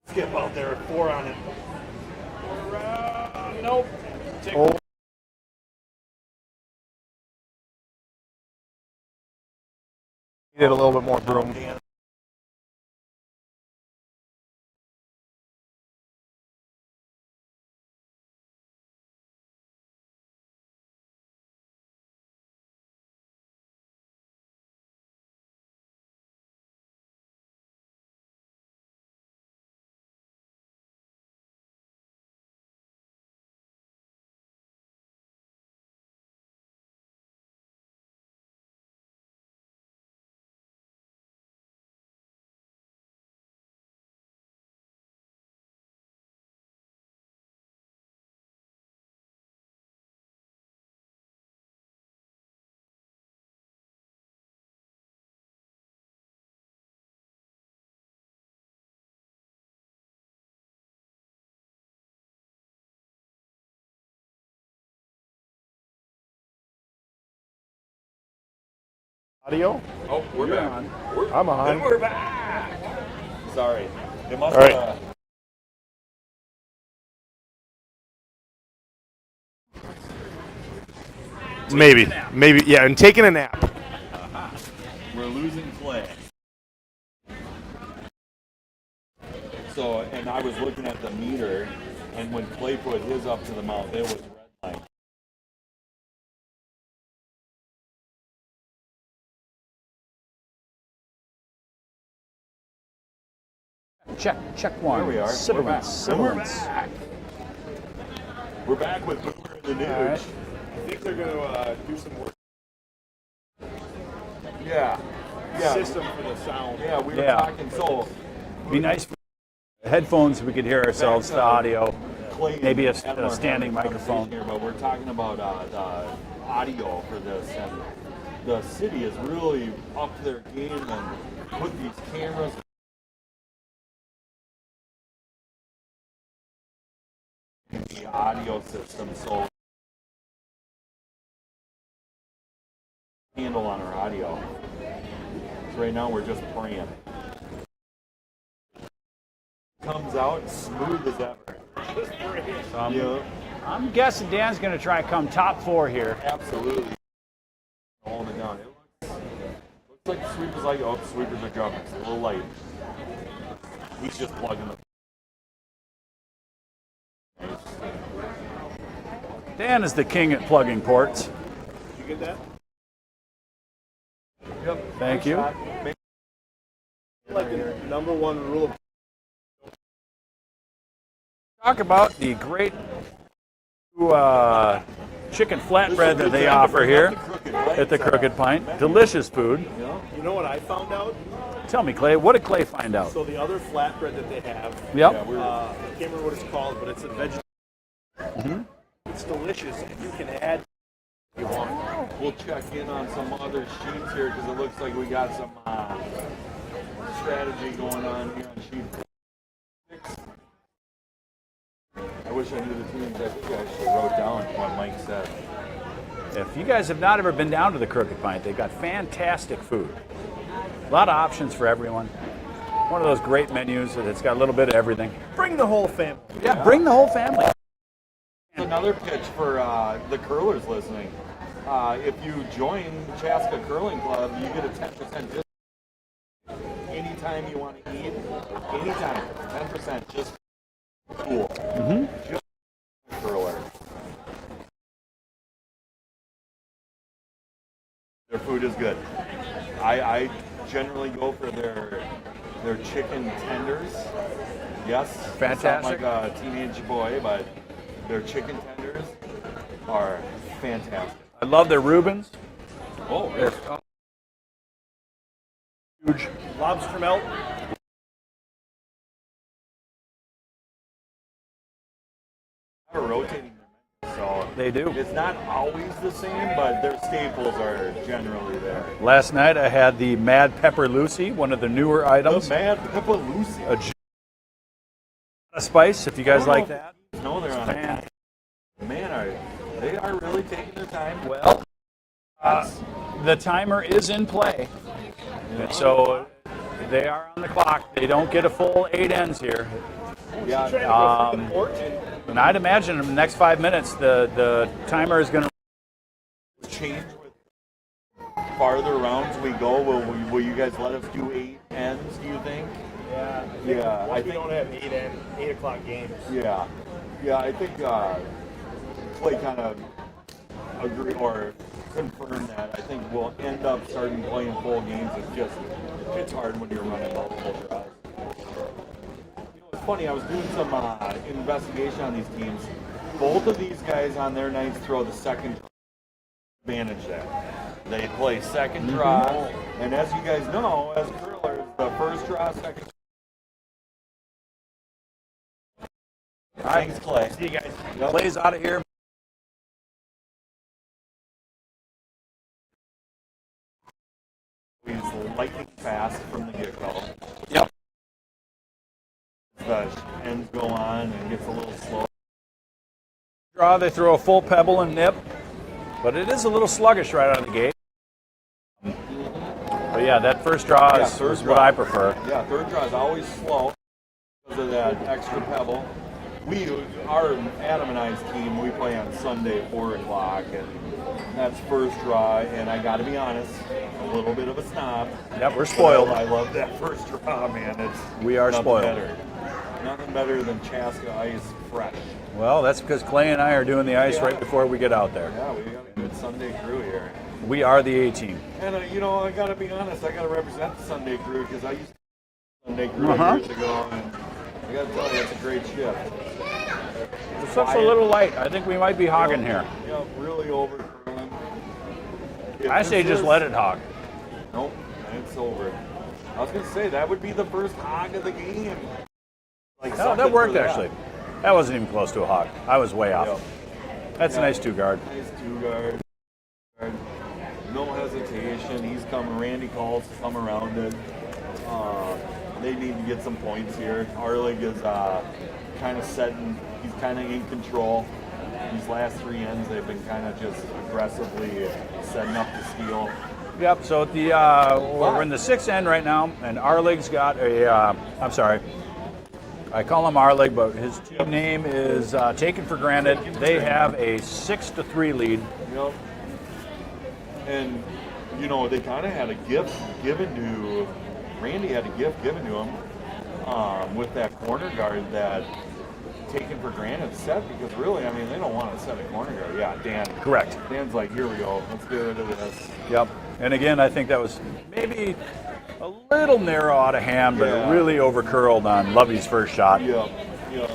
Speaker 3: Skip out there. 4 on it. Nope. Take
Speaker 5: Oh. Needed a little bit more room. Audio?
Speaker 1: Oh, we're back.
Speaker 5: I'm on.
Speaker 3: And we're back. Sorry. It must
Speaker 5: All right. Maybe, yeah, and taking a nap.
Speaker 1: We're losing Clay. So, and I was looking at the meter, and when Clay put his up to the mount, it was red line.
Speaker 2: Check one.
Speaker 1: There we are.
Speaker 2: Civil
Speaker 1: We're back.
Speaker 2: Sibilance.
Speaker 1: We're back with Boomer and the Nuge.
Speaker 2: All right.
Speaker 3: I think they're going to do some work
Speaker 1: Yeah. Yeah.
Speaker 3: system for the sound.
Speaker 1: Yeah, we were
Speaker 2: Yeah.
Speaker 1: talking. So,
Speaker 2: Be nice for headphones. We could hear ourselves. The audio.
Speaker 1: Clay and
Speaker 2: Maybe a
Speaker 1: Adam are having
Speaker 2: standing microphone.
Speaker 1: conversation here, but we're talking about the audio for this, and the city is really up their game and put these cameras. The audio system, so handle on our audio. So right now we're just praying. Comes out smooth as ever.
Speaker 2: I'm guessing Dan's going to try and come top 4 here.
Speaker 1: Absolutely. All the gun. It looks like the sweeper's like, oh, the sweepers are jumping. It's a little light. He's just plugging the.
Speaker 2: Dan is the king at plugging ports.
Speaker 5: Did you get that?
Speaker 1: Yep.
Speaker 2: Thank you.
Speaker 5: Like the number one rule of
Speaker 2: Talk about the great chicken flatbread that they offer here at the Crooked Pint. Delicious food.
Speaker 5: You know what I found out?
Speaker 2: Tell me, Clay, what did Clay find out?
Speaker 5: So the other flatbread that they have,
Speaker 2: Yep.
Speaker 5: I can't remember what it's called, but it's a vegetable. It's delicious, and you can add if you want.
Speaker 1: We'll check in on some other sheets here because it looks like we got some strategy going on here on sheet 6. I wish I knew the teams. I think I actually wrote down what Mike said.
Speaker 2: If you guys have not ever been down to the Crooked Pint, they've got fantastic food. A lot of options for everyone. One of those great menus that's got a little bit of everything.
Speaker 5: Bring the whole family.
Speaker 2: Yeah, bring the whole family.
Speaker 1: Another pitch for the curlers listening. If you join Chaska Curling Club, you get a 10% discount. Anytime you want to eat, anytime, 10%, just cool. Just curler. Their food is good. I generally go for their chicken tenders. Yes,
Speaker 2: Fantastic.
Speaker 1: I sound like a teenage boy, but their chicken tenders are fantastic.
Speaker 2: I love their Reubens.
Speaker 1: Oh, really?
Speaker 2: Huge.
Speaker 5: Lobster melt.
Speaker 1: They're rotating them, so
Speaker 2: They do.
Speaker 1: it's not always the same, but their staples are generally there.
Speaker 2: Last night I had the Mad Pepper Lucy, one of the newer items.
Speaker 1: Mad Pepper Lucy.
Speaker 2: A spice, if you guys like that.
Speaker 1: No, they're on
Speaker 2: Man.
Speaker 1: it. Man, they are really taking their time.
Speaker 2: Well, the timer is in play. And so they are on the clock. They don't get a full 8 ends here.
Speaker 1: Yeah,
Speaker 2: And I'd imagine in the next 5 minutes, the timer is going to
Speaker 1: change with farther rounds we go. Will you guys let us do 8 ends, do you think? Yeah, I
Speaker 5: We
Speaker 1: think
Speaker 5: don't have 8 o'clock games.
Speaker 1: Yeah, I think Clay kind of agreed or confirmed that. I think we'll end up starting playing full games. It's hard when you're running multiple tries. It's funny, I was doing some investigation on these teams. Both of these guys on their nights throw the second advantage there. They play second draw, and as you guys know, as curlers, the first draw, second. Thanks, Clay.
Speaker 5: See you guys.
Speaker 1: Yep.
Speaker 2: Clay's out of here.
Speaker 1: He's lightning fast from the get-go.
Speaker 2: Yep.
Speaker 1: The ends go on and gets a little slow.
Speaker 2: Draw, they throw a full pebble and nip, but it is a little sluggish right out of the gate. But yeah, that first draw is
Speaker 1: third
Speaker 2: what
Speaker 1: draw.
Speaker 2: I prefer.
Speaker 1: Yeah, third draw is always slow because of that extra pebble. Our Adam and I's team, we play on Sunday at 4 o'clock, and that's first draw. And I got to be honest, a little bit of a snob.
Speaker 2: Yep, we're spoiled.
Speaker 1: I love that first draw, man.
Speaker 2: We are
Speaker 1: nothing
Speaker 2: spoiled.
Speaker 1: Better. Nothing better than Chaska ice fresh.
Speaker 2: Well, that's because Clay and I are doing the ice right before we get out there.
Speaker 1: Yeah, we got a good Sunday crew here.
Speaker 2: We are the A team.
Speaker 1: And I got to be honest, I got to represent the Sunday crew because I used to Sunday crew
Speaker 2: Uh-huh.
Speaker 1: years ago, and I got to tell you, it's a great shift.
Speaker 2: It's just a little light. I think we might be hogging here.
Speaker 1: Yeah, really over curling.
Speaker 2: I say just let it hog.
Speaker 1: Nope, it's over. I was gonna say that would be the first hog of the game. Like
Speaker 2: No,
Speaker 1: something
Speaker 2: that worked
Speaker 1: for that.
Speaker 2: actually. That wasn't even close to a hog. I was way off.
Speaker 1: Yep.
Speaker 2: That's a nice 2-guard.
Speaker 1: Nice 2-guard. No hesitation. He's coming. Randy calls to come around it. They need to get some points here. Our league is kind of setting He's kind of in control. These last 3 ends, they've been kind of just aggressively setting up the steal.
Speaker 2: Yep. So at the we're in the 6th end right now, and Arlig's got a. I'm sorry. I call him Arlig, but his team name is Taken for Granted. They have a 6-3 lead.
Speaker 1: Yep. And you know, they kind of had a gift given to Randy. Had a gift given to him with that corner guard that Taken for Granted set, because really, I mean, they don't want to set a corner guard. Yeah, Dan.
Speaker 2: Correct.
Speaker 1: Dan's like, here we go. Let's get rid of this.
Speaker 2: Yep. And again, I think that was maybe a little narrow out of hand, but it really overcurled on Lovey's first shot.
Speaker 1: Yeah. Yeah.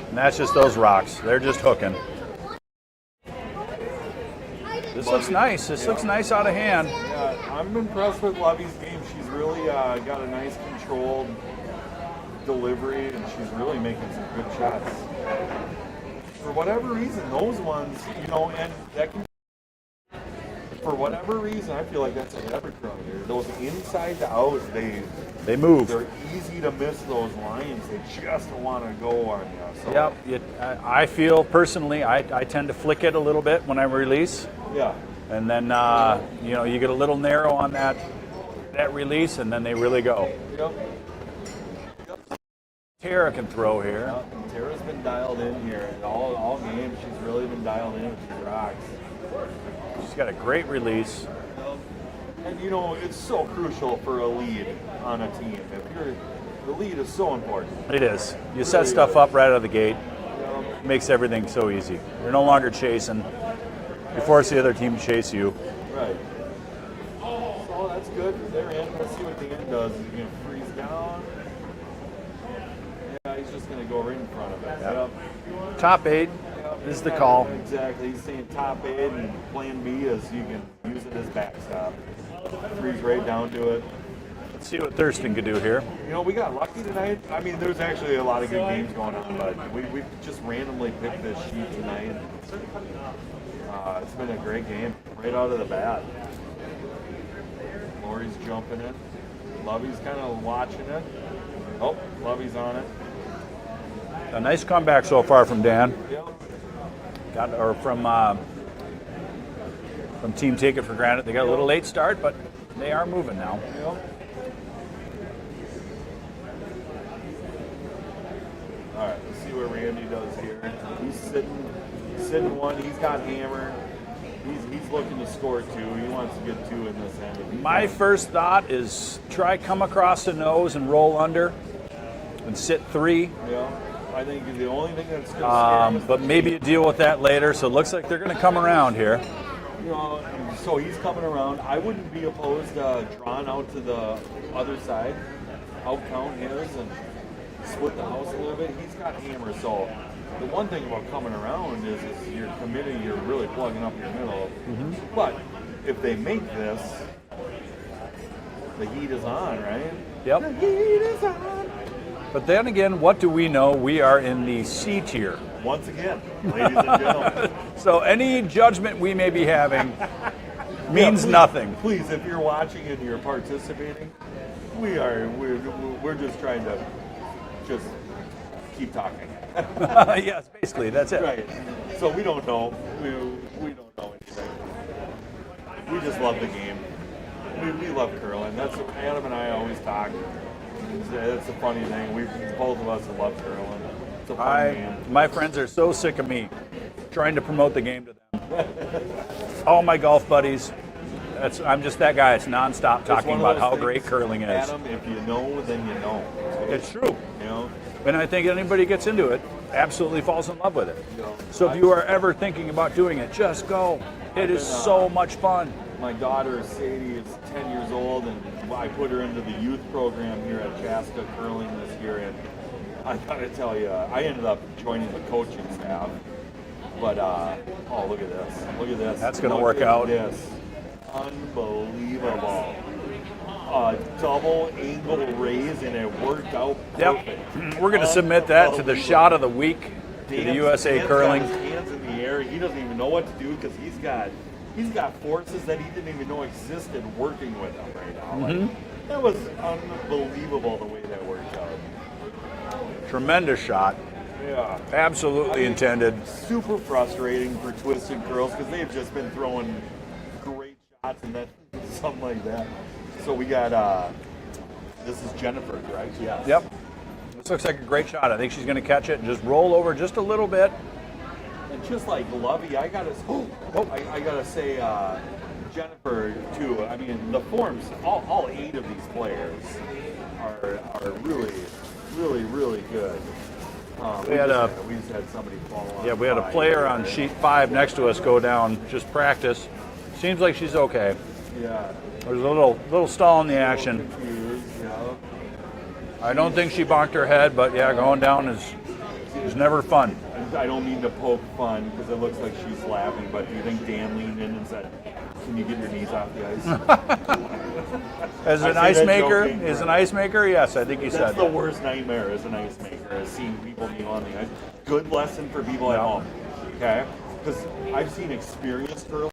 Speaker 2: And that's just those rocks. They're just hooking. This looks nice. This looks nice out of hand.
Speaker 1: Yeah, I'm impressed with Lovey's game. She's really got a nice controlled delivery, and she's really making some good shots. For whatever reason, those ones, you know, and that can, for whatever reason, I feel like that's a every curler. Those inside to out,
Speaker 2: They move.
Speaker 1: they're easy to miss those lines. They just want to go on you. So,
Speaker 2: Yep. I feel personally, I tend to flick it a little bit when I release.
Speaker 1: Yeah.
Speaker 2: And then, you know, you get a little narrow on that release, and then they really go.
Speaker 1: Yep.
Speaker 2: Tara can throw here.
Speaker 1: Yep. Tara's been dialed in here. All game, she's really been dialed in with these rocks.
Speaker 2: She's got a great release.
Speaker 1: And you know, it's so crucial for a lead on a team. The lead is so important.
Speaker 2: It is. You set stuff up right out of the gate. Makes everything so easy. You're no longer chasing. You force the other team to chase you.
Speaker 1: Right. So that's good. They're in. Let's see what the end does. Is he going to freeze down? Yeah, he's just going to go right in front of it. Yep.
Speaker 2: Top 8 is the call.
Speaker 1: Exactly. He's saying top 8, and plan B is you can use it as backstop. Freeze right down to it.
Speaker 2: Let's see what Thurston could do here.
Speaker 1: You know, we got lucky tonight. I mean, there's actually a lot of good games going on, but we just randomly picked this sheet tonight. It's been a great game right out of the bat. Lori's jumping it. Lovey's kind of watching it. Oh, Lovey's on it.
Speaker 2: A nice comeback so far from Dan.
Speaker 1: Yep.
Speaker 2: From Team Take It for Granted. They got a little late start, but they are moving now.
Speaker 1: Yep. All right, let's see what Randy does here. He's sitting one. He's got hammer. He's looking to score 2. He wants to get 2 in this end.
Speaker 2: My first thought is try come across the nose and roll under and sit 3.
Speaker 1: Yeah, I think the only thing that's going to scare him is
Speaker 2: But maybe you deal with that later. So it looks like they're going to come around here.
Speaker 1: you know, so he's coming around. I wouldn't be opposed to drawing out to the other side, out count his, and split the house a little bit. He's got hammer, so the one thing about coming around is you're committing, you're really plugging up your middle. Mm-hmm. But if they make this, the heat is on, right?
Speaker 2: Yep.
Speaker 1: The heat is on.
Speaker 2: But then again, what do we know? We are in the C tier.
Speaker 1: Once again, ladies and gentlemen.
Speaker 2: So any judgment we may be having means nothing.
Speaker 1: Please, if you're watching and you're participating, we're just trying to just keep talking.
Speaker 2: Yes, basically, that's it.
Speaker 1: Right. So we don't know. We don't know anything. We just love the game. We love curling. That's what Adam and I always talk. That's a funny thing. Both of us love curling. It's a fun game.
Speaker 2: My friends are so sick of me trying to promote the game to them. All my golf buddies, I'm just that guy. It's nonstop talking about how great curling is.
Speaker 1: Adam, if you know, then you know.
Speaker 2: It's true.
Speaker 1: You know?
Speaker 2: And I think anybody gets into it absolutely falls in love with it.
Speaker 1: You know,
Speaker 2: So if you are ever thinking about doing it, just go. It is so much fun.
Speaker 1: My daughter, Sadie, is 10 years old, and I put her into the youth program here at Chaska Curling this year, and I gotta tell you, I ended up joining the coaching staff. But, oh, look at this. Look at this.
Speaker 2: That's gonna work out.
Speaker 1: Look at this. Unbelievable. A double angle raise, and it worked out perfect.
Speaker 2: Yep. We're going to submit that to the shot of the week to the USA
Speaker 1: Dan's
Speaker 2: Curling.
Speaker 1: got his hands in the air. He doesn't even know what to do because he's got forces that he didn't even know existed working with him right now. Like, that was unbelievable the way that worked out.
Speaker 2: Tremendous shot.
Speaker 1: Yeah.
Speaker 2: Absolutely intended.
Speaker 1: Super frustrating for Twisted Curls because they've just been throwing great shots and then something like that. So we got, this is Jennifer, correct? Yes.
Speaker 2: Yep. This looks like a great shot. I think she's going to catch it and just roll over just a little bit.
Speaker 1: And just like Lovey, I gotta say, Jennifer too. I mean, the forms, all 8 of these players are really, really, really good. We just had somebody fall on.
Speaker 2: Yeah, we had a player on sheet 5 next to us go down, just practice. Seems like she's okay.
Speaker 1: Yeah.
Speaker 2: There's a little stall in the action.
Speaker 1: Confused, yeah.
Speaker 2: I don't think she bonked her head, but yeah, going down is never fun.
Speaker 1: I don't mean to poke fun because it looks like she's laughing, but do you think Dan leaned in and said, "Can you get your knees off the ice?"
Speaker 2: As an
Speaker 1: I say
Speaker 2: ice
Speaker 1: that
Speaker 2: maker,
Speaker 1: joking,
Speaker 2: as
Speaker 1: right?
Speaker 2: an ice maker, yes, I think he said
Speaker 1: That's the
Speaker 2: that.
Speaker 1: worst nightmare as an ice maker, is seeing people kneel on the ice. Good lesson for people at home, okay? Because I've seen experienced girls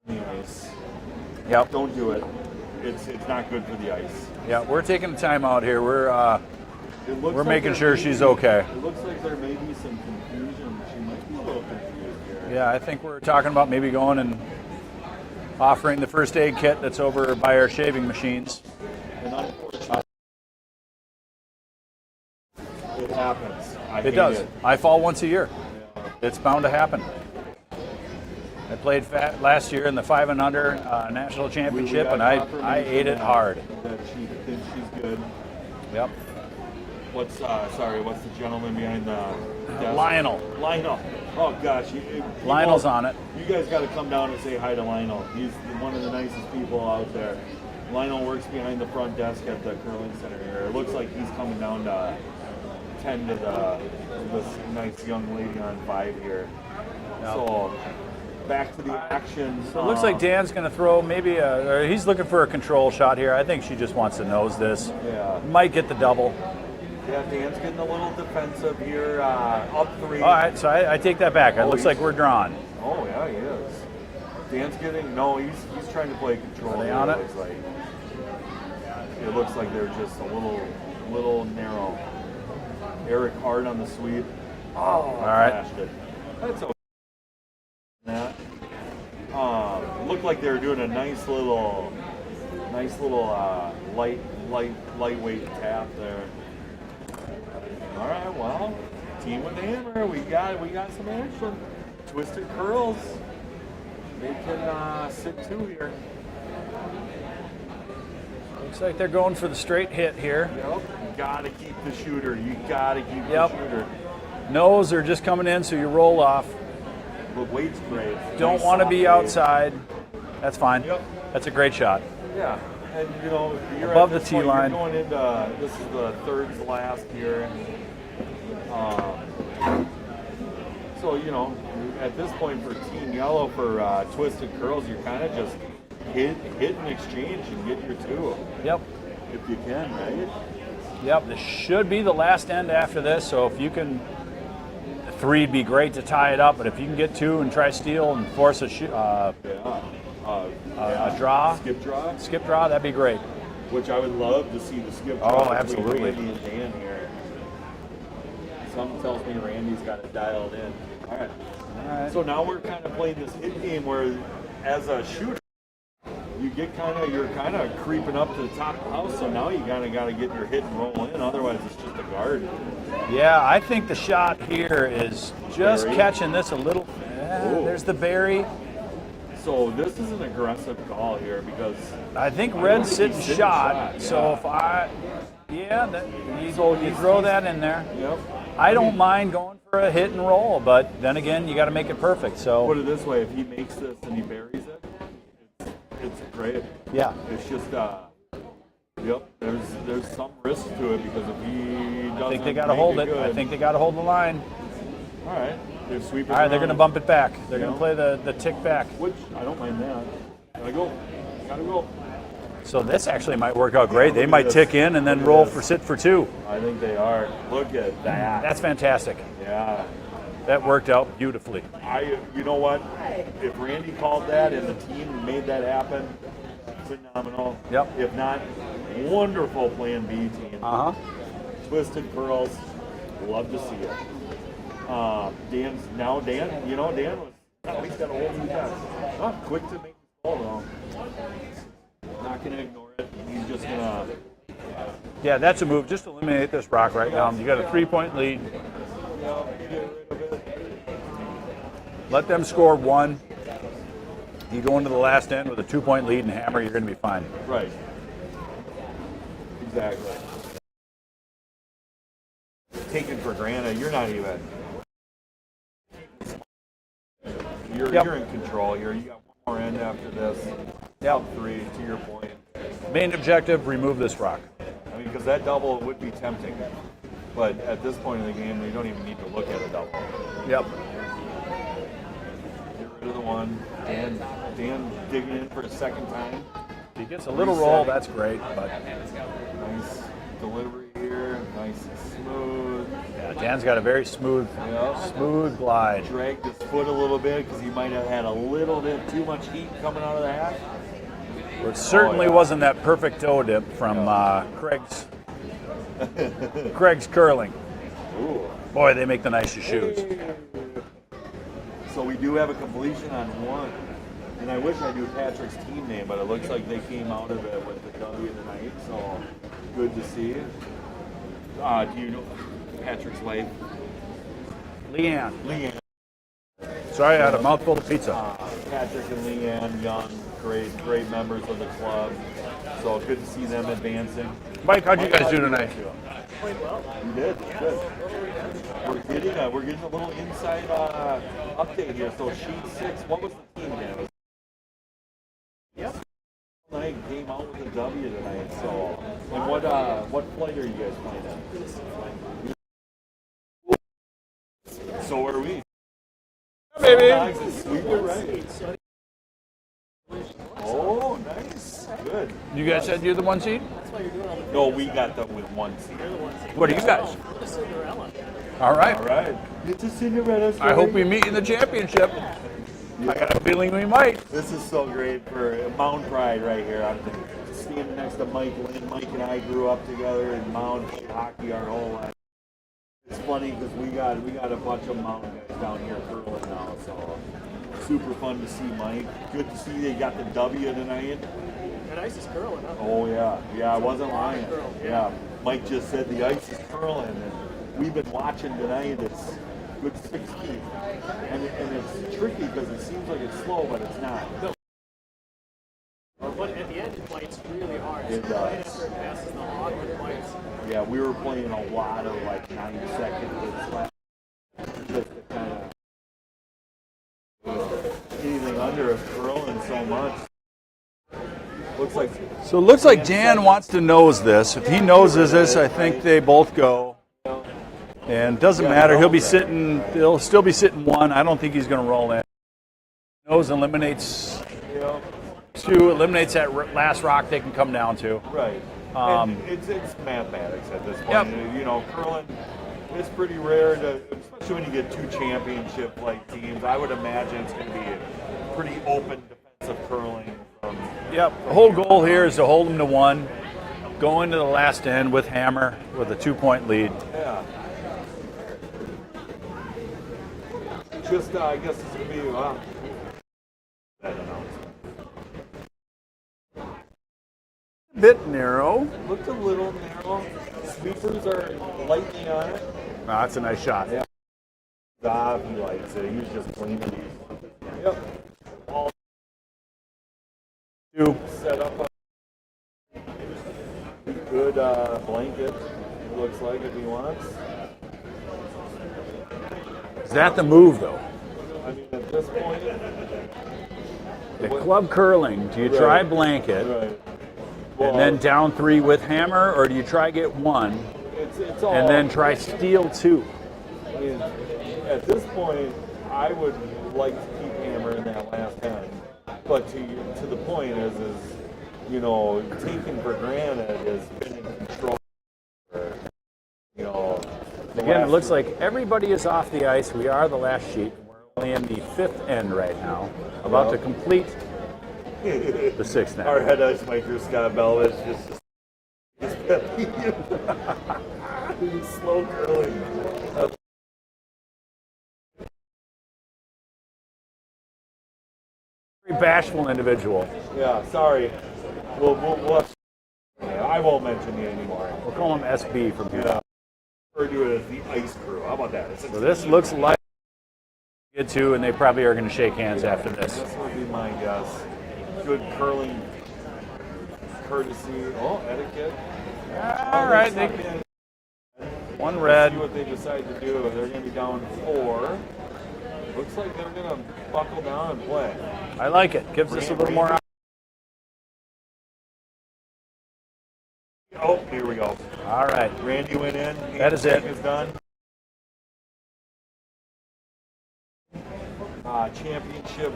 Speaker 1: on the ice.
Speaker 2: Yep.
Speaker 1: Don't do it. It's not good for the ice.
Speaker 2: Yeah, we're taking a timeout here. We're
Speaker 1: It looks
Speaker 2: We're
Speaker 1: like
Speaker 2: making
Speaker 1: there
Speaker 2: sure
Speaker 1: may
Speaker 2: she's
Speaker 1: be-
Speaker 2: okay.
Speaker 1: It looks like there may be some confusion. She might be a little confused here.
Speaker 2: yeah, I think we're talking about maybe going and offering the first aid kit that's over by our shaving machines.
Speaker 1: And unfortunately, it happens. I
Speaker 2: It
Speaker 1: hate
Speaker 2: does.
Speaker 1: it.
Speaker 2: I fall once a year. It's bound to happen. I played last year in the 5 and under national championship,
Speaker 1: got
Speaker 2: and I
Speaker 1: confirmation
Speaker 2: ate it
Speaker 1: that-
Speaker 2: hard.
Speaker 1: That she thinks she's good.
Speaker 2: Yep.
Speaker 1: What's the gentleman behind the desk?
Speaker 2: Lionel.
Speaker 1: Lionel. Oh gosh,
Speaker 2: Lionel's on it.
Speaker 1: You guys got to come down and say hi to Lionel. He's one of the nicest people out there. Lionel works behind the front desk at the curling center here. It looks like he's coming down to tend to this nice young lady on 5 here.
Speaker 2: Yep.
Speaker 1: So back to the action.
Speaker 2: So it looks like Dan's going to throw maybe or he's looking for a control shot here. I think she just wants to nose this.
Speaker 1: Yeah.
Speaker 2: Might get the double.
Speaker 1: Yeah, Dan's getting a little defensive here. Up 3.
Speaker 2: All right, so I take that back. It looks like we're drawn.
Speaker 1: Oh yeah, he is. Dan's getting he's trying to play control.
Speaker 2: Are they
Speaker 1: here,
Speaker 2: on it?
Speaker 1: looks like. It looks like they're just a little narrow. Eric hard on the sweep. Oh, all
Speaker 2: right.
Speaker 1: Flashed it. That's okay. That. Looked like they were doing a nice little lightweight tap there. All right, well, team with the hammer. We got some action. Twisted Curls. They can sit 2 here.
Speaker 2: Looks like they're going for the straight hit here.
Speaker 1: Yep. You gotta keep the shooter. You gotta keep
Speaker 2: Yep.
Speaker 1: the shooter.
Speaker 2: Nose are just coming in, so you roll off.
Speaker 1: But weight's great.
Speaker 2: Don't
Speaker 1: Nice
Speaker 2: want to
Speaker 1: soft
Speaker 2: be
Speaker 1: weight.
Speaker 2: outside. That's fine.
Speaker 1: Yep.
Speaker 2: That's a great shot.
Speaker 1: Yeah, and you're
Speaker 2: Above
Speaker 1: at
Speaker 2: the
Speaker 1: this
Speaker 2: tee
Speaker 1: point,
Speaker 2: line.
Speaker 1: You're going into this is the third to last here. So at this point for Team Yellow for Twisted Curls, you're kind of just hit and exchange and get your 2
Speaker 2: Yep.
Speaker 1: if you can, right?
Speaker 2: Yep. This should be the last end after this. So if you can, 3'd be great to tie it up. But if you can get 2 and try steal and force a draw,
Speaker 1: Skip draw,
Speaker 2: that'd be great.
Speaker 1: which I would love to see the skip
Speaker 2: Oh,
Speaker 1: draw between
Speaker 2: absolutely.
Speaker 1: Randy and Dan here. Something tells me Randy's got it dialed in. All right.
Speaker 2: All right.
Speaker 1: So now we're kind of playing this hit game where, as a shooter, you're kind of creeping up to the top of the house. So now you kind of got to get your hit and roll in. Otherwise, it's just a guard.
Speaker 2: Yeah, I think the shot here is just
Speaker 1: Berry.
Speaker 2: catching this a little.
Speaker 1: Ooh.
Speaker 2: There's the berry.
Speaker 1: So this is an aggressive call here because
Speaker 2: I think
Speaker 1: I
Speaker 2: Red's
Speaker 1: don't think
Speaker 2: sitting
Speaker 1: he's sitting
Speaker 2: shot.
Speaker 1: shot,
Speaker 2: So
Speaker 1: yeah.
Speaker 2: you throw that in there.
Speaker 1: Yep.
Speaker 2: I don't mind going for a hit and roll, but then again, you got to make it perfect. So
Speaker 1: Put it this way: if he makes this and he buries it, it's great.
Speaker 2: yeah,
Speaker 1: It's just yep. There's some risk to it because if he doesn't,
Speaker 2: I think they got to
Speaker 1: make
Speaker 2: hold it.
Speaker 1: good,
Speaker 2: I think they got to hold the line.
Speaker 1: All right, they're sweeping.
Speaker 2: All right, they're going to bump it back. They're going to
Speaker 1: Yeah.
Speaker 2: play the tick back.
Speaker 1: Which I don't mind that. Gotta go. Gotta go.
Speaker 2: So this actually might work out great. They
Speaker 1: Look at
Speaker 2: might
Speaker 1: this.
Speaker 2: tick in and then
Speaker 1: Look at
Speaker 2: roll
Speaker 1: this.
Speaker 2: for sit for 2.
Speaker 1: I think they are. Look at that.
Speaker 2: That's fantastic.
Speaker 1: Yeah.
Speaker 2: That worked out beautifully.
Speaker 1: You know what? If Randy called that and the team made that happen, phenomenal.
Speaker 2: Yep.
Speaker 1: If not, wonderful Plan B team.
Speaker 2: Uh huh.
Speaker 1: Twisted Curls.
Speaker 3: Love to see it. Dan, Dan was, oh, he's got a whole new test. Oh, quick to make the call though. Not going to ignore it. He's just going to.
Speaker 2: Yeah, that's a move. Just eliminate this rock right now. You got a 3-point lead. Let them score one. You go into the last end with a 2-point lead and hammer, you're going to be fine.
Speaker 3: Right. Exactly. Taken for granted, you're not even. You're in control here. You got one more end after this. Up 3, to your point.
Speaker 2: Main objective, remove this rock.
Speaker 3: I mean, because that double would be tempting. But at this point in the game, you don't even need to look at a double.
Speaker 2: Yep.
Speaker 3: Get rid of the one. Dan digging in for a second time.
Speaker 2: He gets a little roll, that's great. But
Speaker 3: nice delivery here. Nice and smooth.
Speaker 2: yeah, Dan's got a very smooth glide.
Speaker 3: Dragged his foot a little bit because he might have had a little bit too much heat coming out of the hat.
Speaker 2: It certainly wasn't that perfect toe dip from Craig's Curling.
Speaker 3: Ooh.
Speaker 2: Boy, they make the nicest shoes.
Speaker 3: So we do have a completion on one. And I wish I knew Patrick's team name, but it looks like they came out of it with the W tonight, so good to see. Do you know Patrick's wife?
Speaker 2: Leanne. Sorry, I had a mouthful of pizza.
Speaker 3: Patrick and Leanne Young, great members of the club. So good to see them advancing.
Speaker 2: Mike, how'd you guys do tonight?
Speaker 3: You did, good. We're getting a little inside update here. So sheet 6, what was the team name? Yep. Tonight came out with a W tonight. So, and what flight are you guys playing at? So are we.
Speaker 2: Baby.
Speaker 3: Sweeper, right? Oh, nice. Good.
Speaker 2: You guys said you're the 1 seed?
Speaker 3: No, we got them with 1 seed.
Speaker 2: What are you guys? All right.
Speaker 3: All right. It's a Cinderella story.
Speaker 2: I hope we meet in the championship. I got a feeling we might.
Speaker 3: This is so great for Mound Pride right here. I'm standing next to Mike Lynn. Mike and I grew up together in Mound, played hockey our whole life. It's funny because we got a bunch of Mound guys down here curling now, so super fun to see Mike. Good to see they got the W tonight.
Speaker 6: And ice is curling, huh?
Speaker 3: Oh yeah, I wasn't lying. Yeah, Mike just said the ice is curling, and we've been watching tonight. It's good 60, and it's tricky because it seems like it's slow, but it's not.
Speaker 6: But at the end, it bites really hard.
Speaker 3: It
Speaker 6: so
Speaker 3: does.
Speaker 6: right after it passes the hog, it bites.
Speaker 3: Yeah, we were playing a lot of like 9-second hits last. Just to kind of anything under us curling so much. Looks like.
Speaker 2: So it looks like Dan wants to nose this. If he noses this, I think they both go. And doesn't matter. He'll still be sitting 1. I don't think he's going to roll in. Nose eliminates 2. Eliminates that last rock they can come down to.
Speaker 3: Right. And it's mathematics at this point.
Speaker 2: Yep.
Speaker 3: You know, curling, it's pretty rare to, especially when you get 2 championship-like teams. I would imagine it's going to be a pretty open defensive curling.
Speaker 2: Yep. The whole goal here is to hold them to 1. Go into the last end with hammer with a 2-point lead.
Speaker 3: Yeah. Just, I guess it's going to be, I don't know.
Speaker 2: Bit narrow.
Speaker 3: Looked a little narrow. Sweepers are lightning on it.
Speaker 2: That's a nice shot.
Speaker 3: Yeah. He likes it. He's just cleaning these. Yep. All
Speaker 2: 2.
Speaker 3: set up. Good blanket. It looks like if he wants.
Speaker 2: Is that the move, though?
Speaker 3: I mean, at this point.
Speaker 2: The club curling, do you try blanket
Speaker 3: Right. Well,
Speaker 2: and then down 3 with hammer, or do you try get 1
Speaker 3: it's all,
Speaker 2: and then try steal 2?
Speaker 3: I mean, at this point, I would like to keep hammer in that last hand. But to the point is you know, taken for granted is been in control. You know.
Speaker 2: Again, it looks like everybody is off the ice. We are the last sheet. We're only in the 5th end right now, about to complete the 6th end.
Speaker 3: Our head ice maker, Scott Bell, is just slow curling.
Speaker 2: Very bashful individual.
Speaker 3: Yeah, sorry. We'll I won't mention you anymore.
Speaker 2: We'll call him SB from here.
Speaker 3: Yeah. Refer to it as the ice crew. How about that? It's a
Speaker 2: So this looks like get to, and they probably are going to shake hands after this.
Speaker 3: This would be my guess. Good curling courtesy. Oh, etiquette.
Speaker 2: All right,
Speaker 3: They
Speaker 2: one red.
Speaker 3: see what they decide to do. They're going to be down 4. Looks like they're going to buckle down and play.
Speaker 2: I like it. Gives us a little more.
Speaker 3: Oh, here we go.
Speaker 2: All right.
Speaker 3: Randy went in.
Speaker 2: That is it.
Speaker 3: Is done. Championship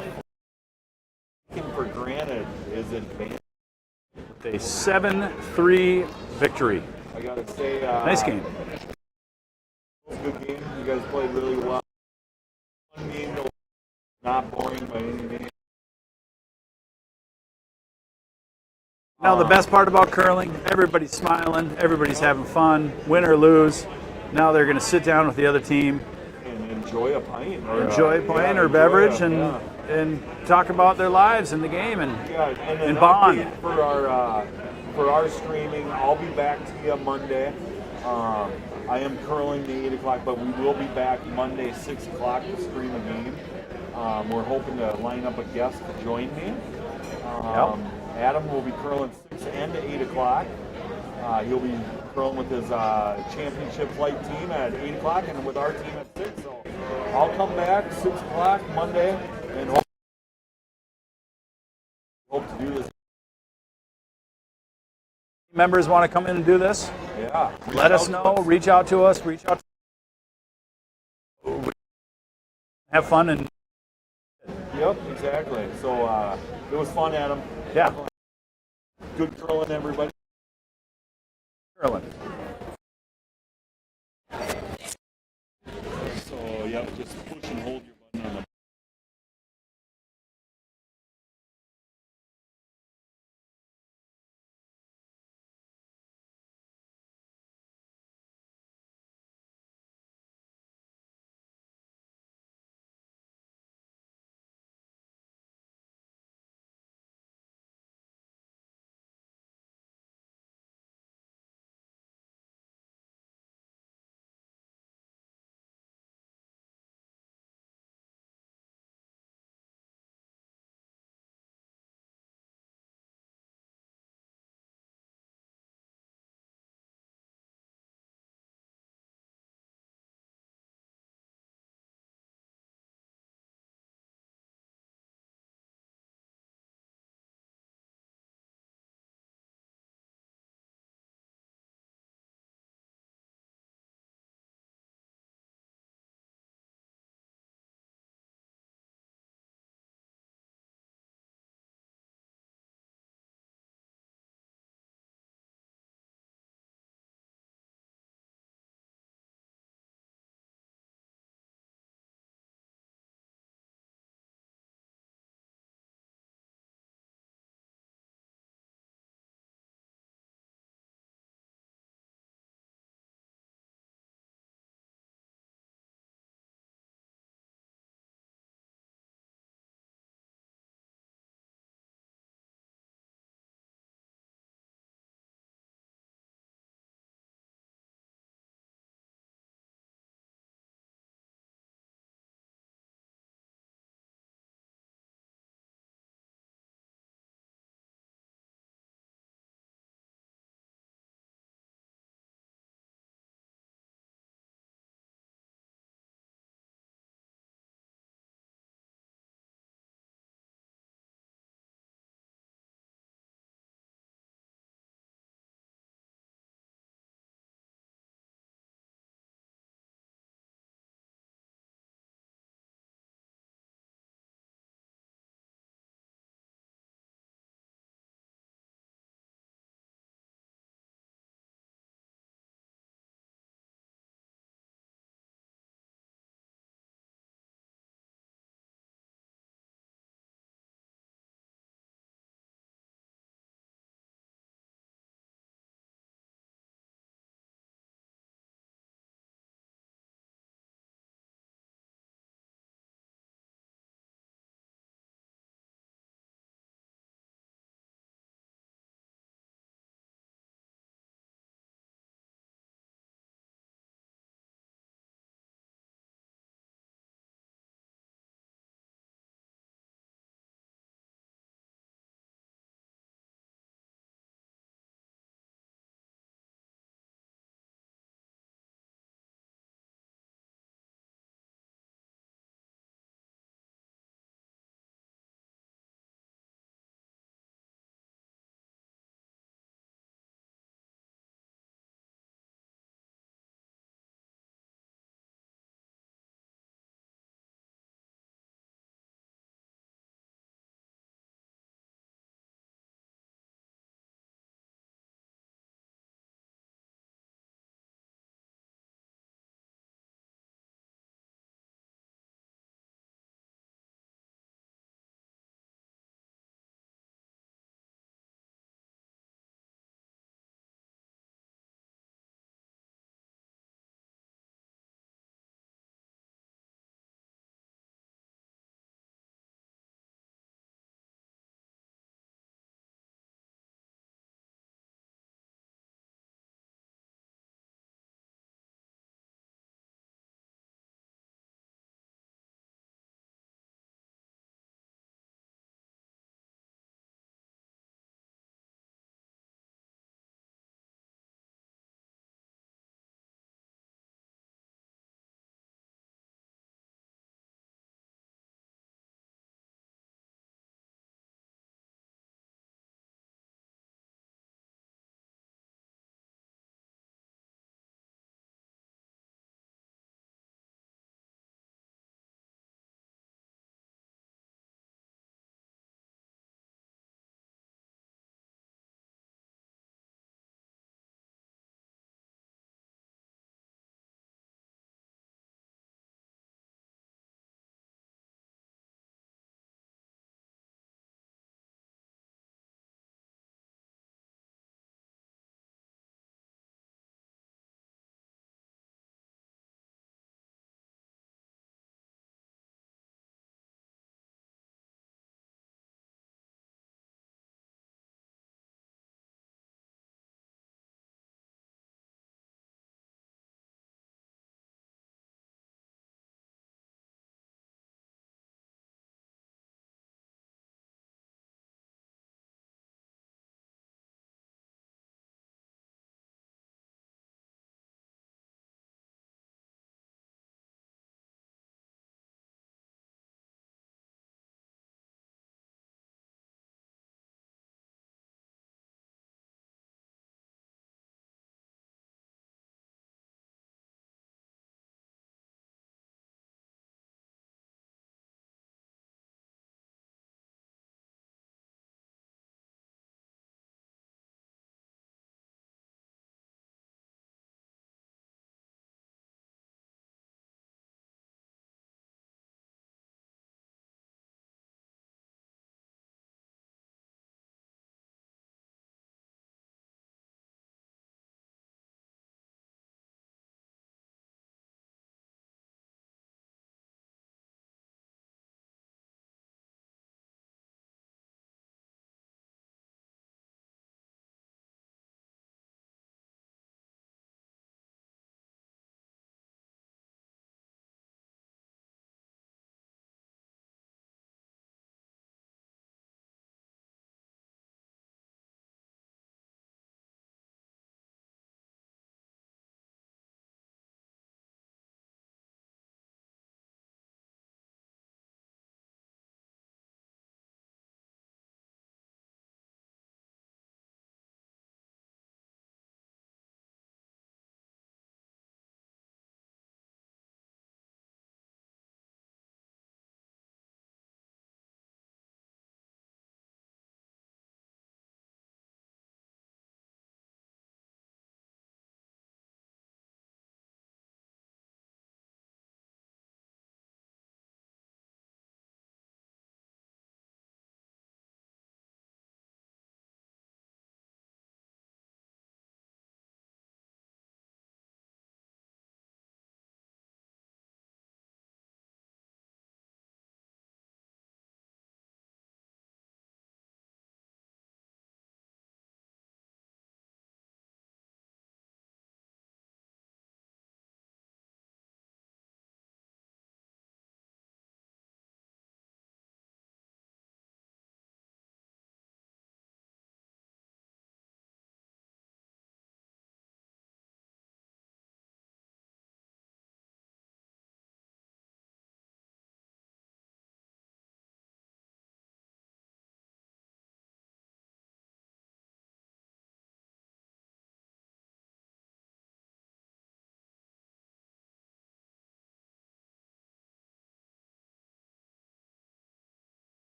Speaker 3: taken for granted is advanced.
Speaker 2: A 7-3 victory.
Speaker 3: I gotta say,
Speaker 2: Nice game.
Speaker 3: Good game. You guys played really well. Fun game, not boring by any means.
Speaker 2: Now the best part about curling, everybody's smiling, everybody's having fun, win or lose. Now they're going to sit down with the other team,
Speaker 3: And enjoy a pint. Or,
Speaker 2: enjoy a pint or beverage, and talk about their lives in the game and
Speaker 3: and
Speaker 2: bond.
Speaker 3: update for our streaming. I'll be back to you Monday. I am curling the 8 o'clock, but we will be back Monday 6 o'clock to stream a game. We're hoping to line up a guest to join me. Adam will be curling 6 and 8 o'clock. He'll be curling with his championship flight team at 8 o'clock and with our team at 6. So I'll come back 6 o'clock Monday and hope to do this.
Speaker 2: Members want to come in and do this?
Speaker 3: Yeah.
Speaker 2: Let us know. Reach out to us. Have fun and
Speaker 3: Yep, exactly. So it was fun, Adam.
Speaker 2: yeah,
Speaker 3: Good curling, everybody.
Speaker 2: curling.
Speaker 3: So, yep, just push and hold your